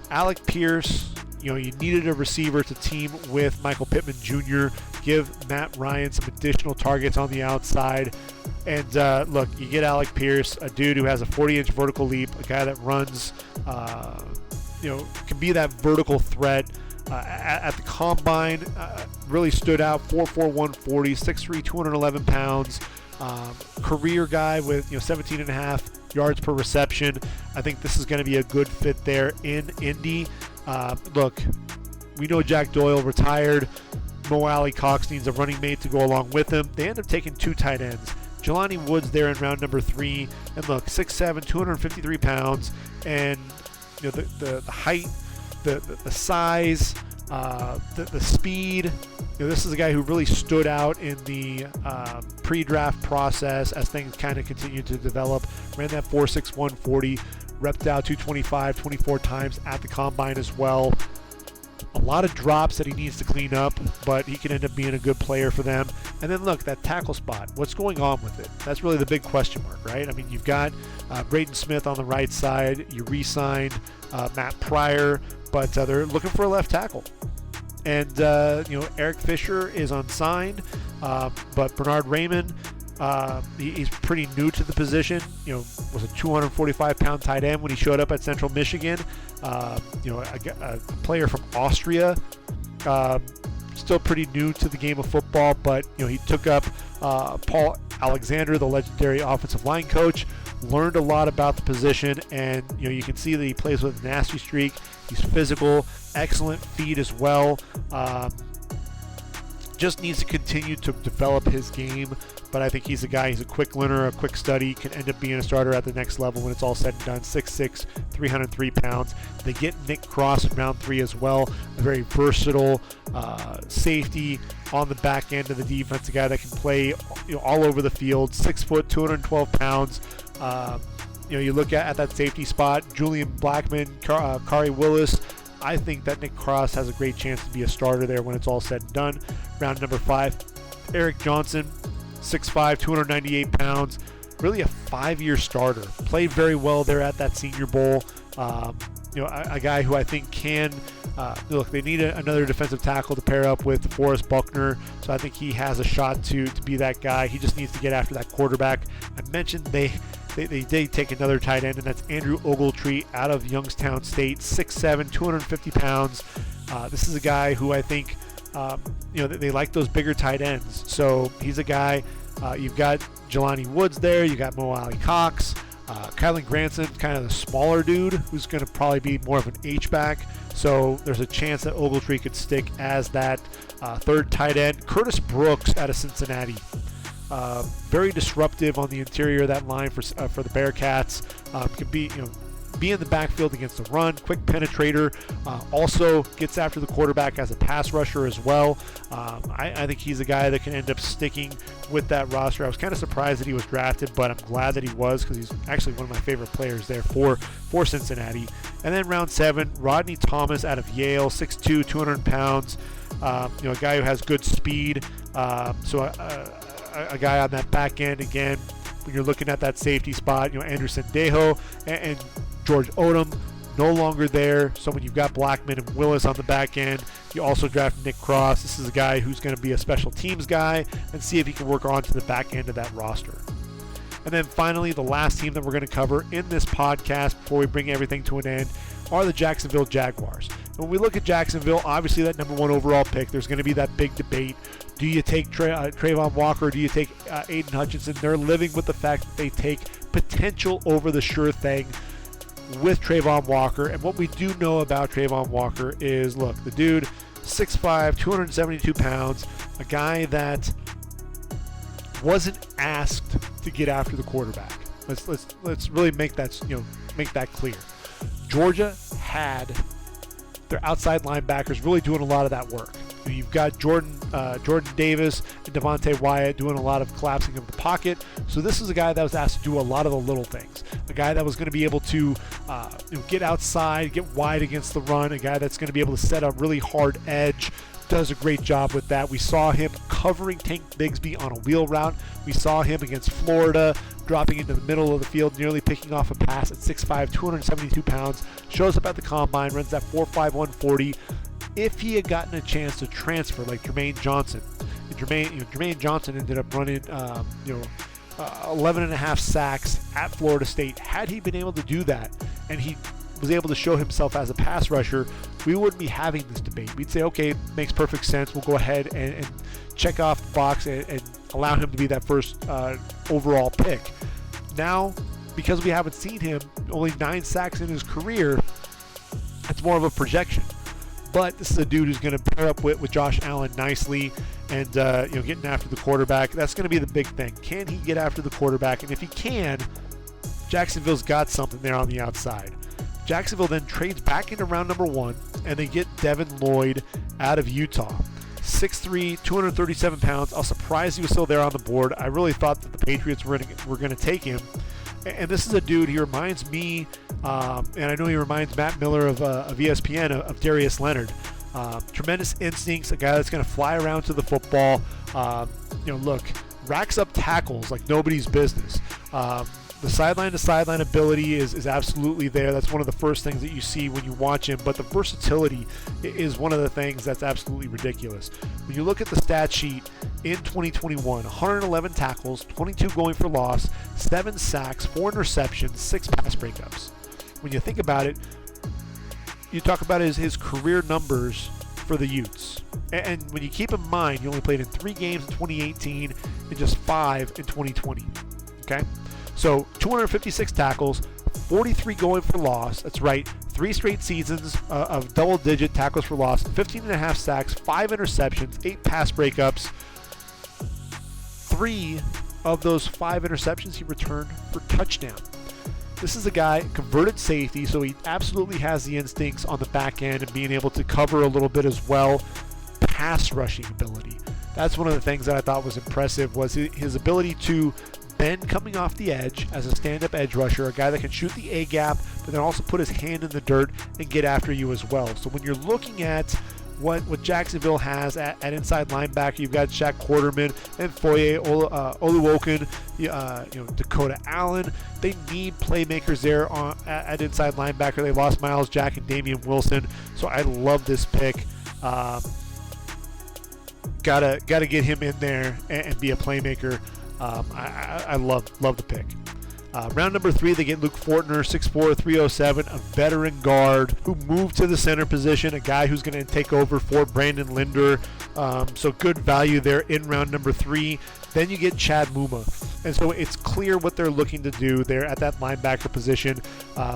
Alec Pierce, you needed a receiver to team with Michael Pittman Jr., give Matt Ryan some additional targets on the outside. And look, you get Alec Pierce, a dude who has a 40-inch vertical leap, a guy that runs, can be that vertical threat. At the combine, really stood out, 4'4", 140, 6'3", 211 pounds. Career guy with 17.5 yards per reception. I think this is going to be a good fit there in Indy. Look, we know Jack Doyle retired. Mo Alley Cox needs a running mate to go along with him. They end up taking 2 tight ends. Jelani Woods there in round number 3. And look, 6'7", 253 pounds. And the height, the size, the speed. This is a guy who really stood out in the pre-draft process as things kind of continued to develop. Ran that 4.6 140, repped out 225 24 times at the combine as well. A lot of drops that he needs to clean up, but he can end up being a good player for them. And then look, that tackle spot, what's going on with it? That's really the big question mark, right? I mean, you've got Braden Smith on the right side. You re-signed Matt Pryor, but they're looking for a left tackle. And, Eric Fisher is unsigned, but Bernard Raymond, he's pretty new to the position. Was a 245-pound tight end when he showed up at Central Michigan. A player from Austria, still pretty new to the game of football, but he took up Paul Alexander, the legendary offensive line coach, learned a lot about the position, and you can see that he plays with a nasty streak. He's physical, excellent feet as well. Just needs to continue to develop his game, but I think he's a guy, he's a quick learner, a quick study, can end up being a starter at the next level when it's all said and done. 6'6", 303 pounds. They get Nick Cross in round 3 as well, a very versatile safety on the back end of the defense, a guy that can play all over the field. 6 foot, 212 pounds. You look at that safety spot, Julian Blackman, Kari Willis. I think that Nick Cross has a great chance to be a starter there when it's all said and done. Round number 5, Eric Johnson, 6'5", 298 pounds. Really a 5-year starter. Played very well there at that Senior Bowl. A guy who I think can look. They need another defensive tackle to pair up with Forrest Buckner, so I think he has a shot to be that guy. He just needs to get after that quarterback. I mentioned they did take another tight end, and that's Andrew Ogletree out of Youngstown State, 6'7", 250 pounds. This is a guy who I think, they like those bigger tight ends. So he's a guy, you've got Jelani Woods there, you got Mo Alley Cox, Kylan Granson, kind of the smaller dude who's going to probably be more of an H-back. So there's a chance that Ogletree could stick as that third tight end. Curtis Brooks out of Cincinnati. Very disruptive on the interior of that line for the Bearcats. Could be be in the backfield against the run, quick penetrator. Also gets after the quarterback as a pass rusher as well. I think he's a guy that can end up sticking with that roster. I was kind of surprised that he was drafted, but I'm glad that he was, because he's actually one of my favorite players there for Cincinnati. And then round 7, Rodney Thomas out of Yale, 6'2", 200 pounds. A guy who has good speed. A guy on that back end again. When you're looking at that safety spot, Anderson Dejo and George Odom no longer there. So when you've got Blackman and Willis on the back end, you also draft Nick Cross. This is a guy who's going to be a special teams guy, and see if he can work on to the back end of that roster. And then finally, the last team that we're going to cover in this podcast before we bring everything to an end are the Jacksonville Jaguars. When we look at Jacksonville, obviously that number 1 overall pick, there's going to be that big debate. Do you take Trayvon Walker? Do you take Aiden Hutchinson? They're living with the fact that they take potential over the sure thing with Trayvon Walker. And what we do know about Trayvon Walker is, look, the dude, 6'5", 272 pounds, a guy that wasn't asked to get after the quarterback. Let's really make that clear. Georgia had their outside linebackers really doing a lot of that work. You've got Jordan Davis and Devontae Wyatt doing a lot of collapsing of the pocket. So this is a guy that was asked to do a lot of the little things. A guy that was going to be able to get outside, get wide against the run. A guy that's going to be able to set a really hard edge. Does a great job with that. We saw him covering Tank Bigsby on a wheel route. We saw him against Florida dropping into the middle of the field, nearly picking off a pass at 6'5", 272 pounds. Shows up at the combine, runs that 4.5 140. If he had gotten a chance to transfer like Jermaine Johnson, and Jermaine Johnson ended up running 11 and a half sacks at Florida State. Had he been able to do that, and he was able to show himself as a pass rusher, we wouldn't be having this debate. We'd say, okay, makes perfect sense. We'll go ahead and check off the box and allow him to be that first overall pick. Now, because we haven't seen him, only 9 sacks in his career, it's more of a projection. But this is a dude who's going to pair up with Josh Allen nicely. and getting after the quarterback. That's going to be the big thing. Can he get after the quarterback? And if he can, Jacksonville's got something there on the outside. Jacksonville then trades back into round number 1, and they get Devin Lloyd out of Utah. 6'3", 237 pounds. I was surprised he was still there on the board. I really thought that the Patriots were going to take him. And this is a dude, he reminds me, and I know he reminds Matt Miller of ESPN, of Darius Leonard. Tremendous instincts, a guy that's going to fly around to the football. Look, racks up tackles like nobody's business. The sideline-to-sideline ability is absolutely there. That's one of the first things that you see when you watch him. But the versatility is one of the things that's absolutely ridiculous. When you look at the stat sheet in 2021, 111 tackles, 22 going for loss, 7 sacks, 4 interceptions, 6 pass breakups. When you think about it, you talk about his career numbers for the Utes. And when you keep in mind, he only played in 3 games in 2018 and just 5 in 2020. Okay? So 256 tackles, 43 going for loss. That's right, 3 straight seasons of double-digit tackles for loss, 15 and a half sacks, 5 interceptions, 8 pass breakups. 3 of those 5 interceptions he returned for touchdown. This is a guy, converted safety, so he absolutely has the instincts on the back end and being able to cover a little bit as well. Pass rushing ability. That's one of the things that I thought was impressive, was his ability to bend coming off the edge as a stand-up edge rusher, a guy that can shoot the A-gap, but then also put his hand in the dirt and get after you as well. So when you're looking at what Jacksonville has at inside linebacker, you've got Shaq Quarterman and Foye Oluokun, Dakota Allen. They need playmakers there at inside linebacker. They lost Miles Jack and Damian Wilson, so I love this pick. Gotta get him in there and be a playmaker. I love the pick. Round number 3, they get Luke Fortner, 6'4", 307, a veteran guard who moved to the center position, a guy who's going to take over for Brandon Linder. So good value there in round number 3. Then you get Chad Muma. And so it's clear what they're looking to do there at that linebacker position.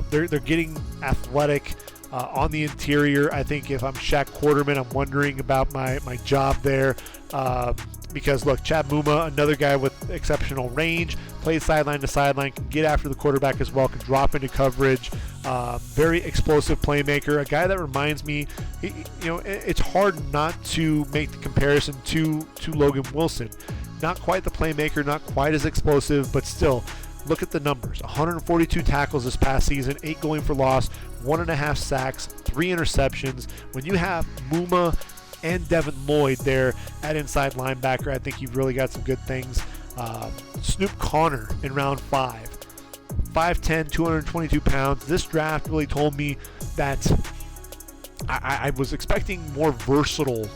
They're getting athletic on the interior. I think if I'm Shaq Quarterman, I'm wondering about my job there. Because look, Chad Muma, another guy with exceptional range, plays sideline to sideline, can get after the quarterback as well, can drop into coverage, very explosive playmaker, a guy that reminds me, it's hard not to make the comparison to Logan Wilson. Not quite the playmaker, not quite as explosive, but still, look at the numbers. 142 tackles this past season, 8 going for loss, 1.5 sacks, 3 interceptions. When you have Muma and Devin Lloyd there at inside linebacker, I think you've really got some good things. Snoop Connor in round 5. 5'10", 222 pounds. This draft really told me that I was expecting more versatile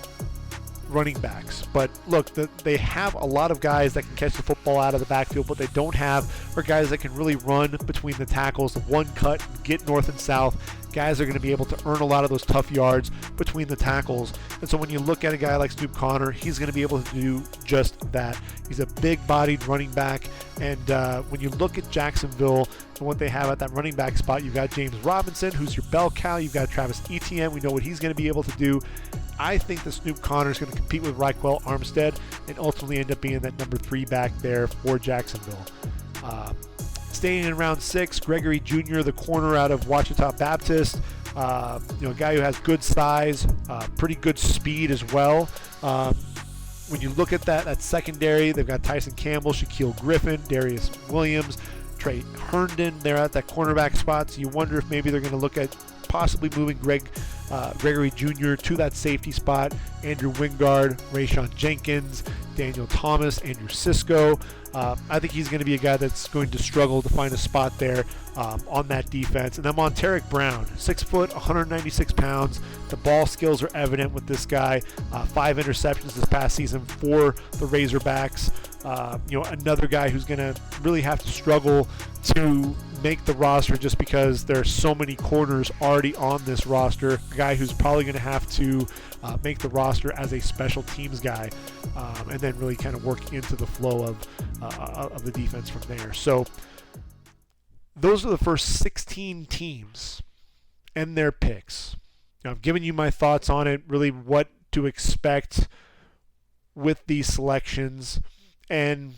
running backs. But look, they have a lot of guys that can catch the football out of the backfield. What they don't have are guys that can really run between the tackles, the one cut, get north and south. Guys are going to be able to earn a lot of those tough yards between the tackles. And so when you look at a guy like Snoop Connor, he's going to be able to do just that. He's a big-bodied running back. And when you look at Jacksonville and what they have at that running back spot, you've got James Robinson, who's your bell cow. You've got Travis Etienne. We know what he's going to be able to do. I think that Snoop Connor is going to compete with Raquel Armstead and ultimately end up being that number 3 back there for Jacksonville. Staying in round 6, Gregory Jr., the corner out of Ouachita Baptist, a guy who has good size, pretty good speed as well. When you look at that secondary, they've got Tyson Campbell, Shaquille Griffin, Darius Williams, Trey Herndon there at that cornerback spot. So you wonder if maybe they're going to look at possibly moving Gregory Jr. to that safety spot. Andrew Wingard, Rayshawn Jenkins, Daniel Thomas, Andrew Sisko. I think he's going to be a guy that's going to struggle to find a spot there on that defense. And then Monteric Brown, 6 foot, 196 pounds. The ball skills are evident with this guy. 5 interceptions this past season for the Razorbacks. Another guy who's going to really have to struggle to make the roster just because there are so many corners already on this roster. A guy who's probably going to have to make the roster as a special teams guy, and then really kind of work into the flow of the defense from there. So those are the first 16 teams and their picks. Now, I've given you my thoughts on it, really what to expect, with these selections. And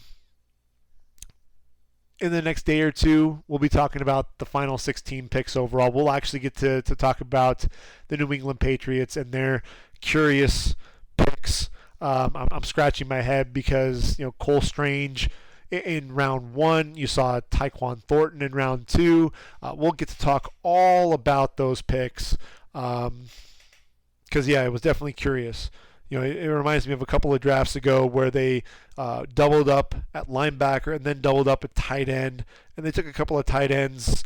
in the next day or two, we'll be talking about the final 16 picks overall. We'll actually get to talk about the New England Patriots and their curious picks. I'm scratching my head because, Cole Strange in round 1, you saw Tyquan Thornton in round 2. We'll get to talk all about those picks because, it was definitely curious. It reminds me of a couple of drafts ago where they doubled up at linebacker and then doubled up at tight end, and they took a couple of tight ends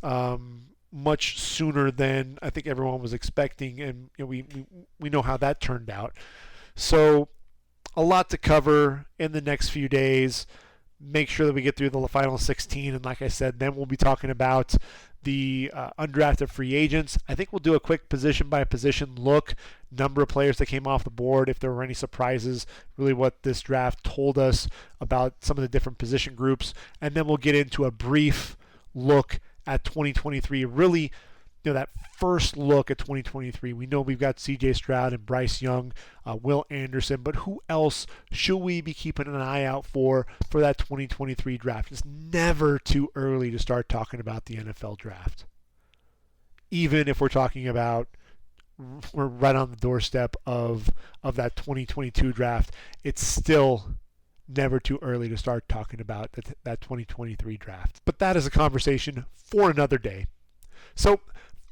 much sooner than I think everyone was expecting, and we know how that turned out. So a lot to cover in the next few days. Make sure that we get through the final 16, and like I said, then we'll be talking about the undrafted free agents. I think we'll do a quick position-by-position look, number of players that came off the board, if there were any surprises, really what this draft told us about some of the different position groups, and then we'll get into a brief look at 2023, really that first look at 2023. We know we've got C.J. Stroud and Bryce Young, Will Anderson, but who else should we be keeping an eye out for that 2023 draft? It's never too early to start talking about the NFL draft. Even if we're talking about we're right on the doorstep of that 2022 draft, it's still never too early to start talking about that 2023 draft. But that is a conversation for another day. So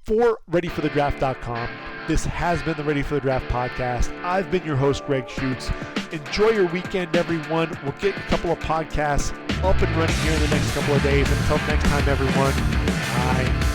for ReadyForTheDraft.com, this has been the Ready for the Draft podcast. I've been your host, Gregg Schutze. Enjoy your weekend, everyone. We'll get a couple of podcasts up and running here in the next couple of days. Until next time, everyone, bye.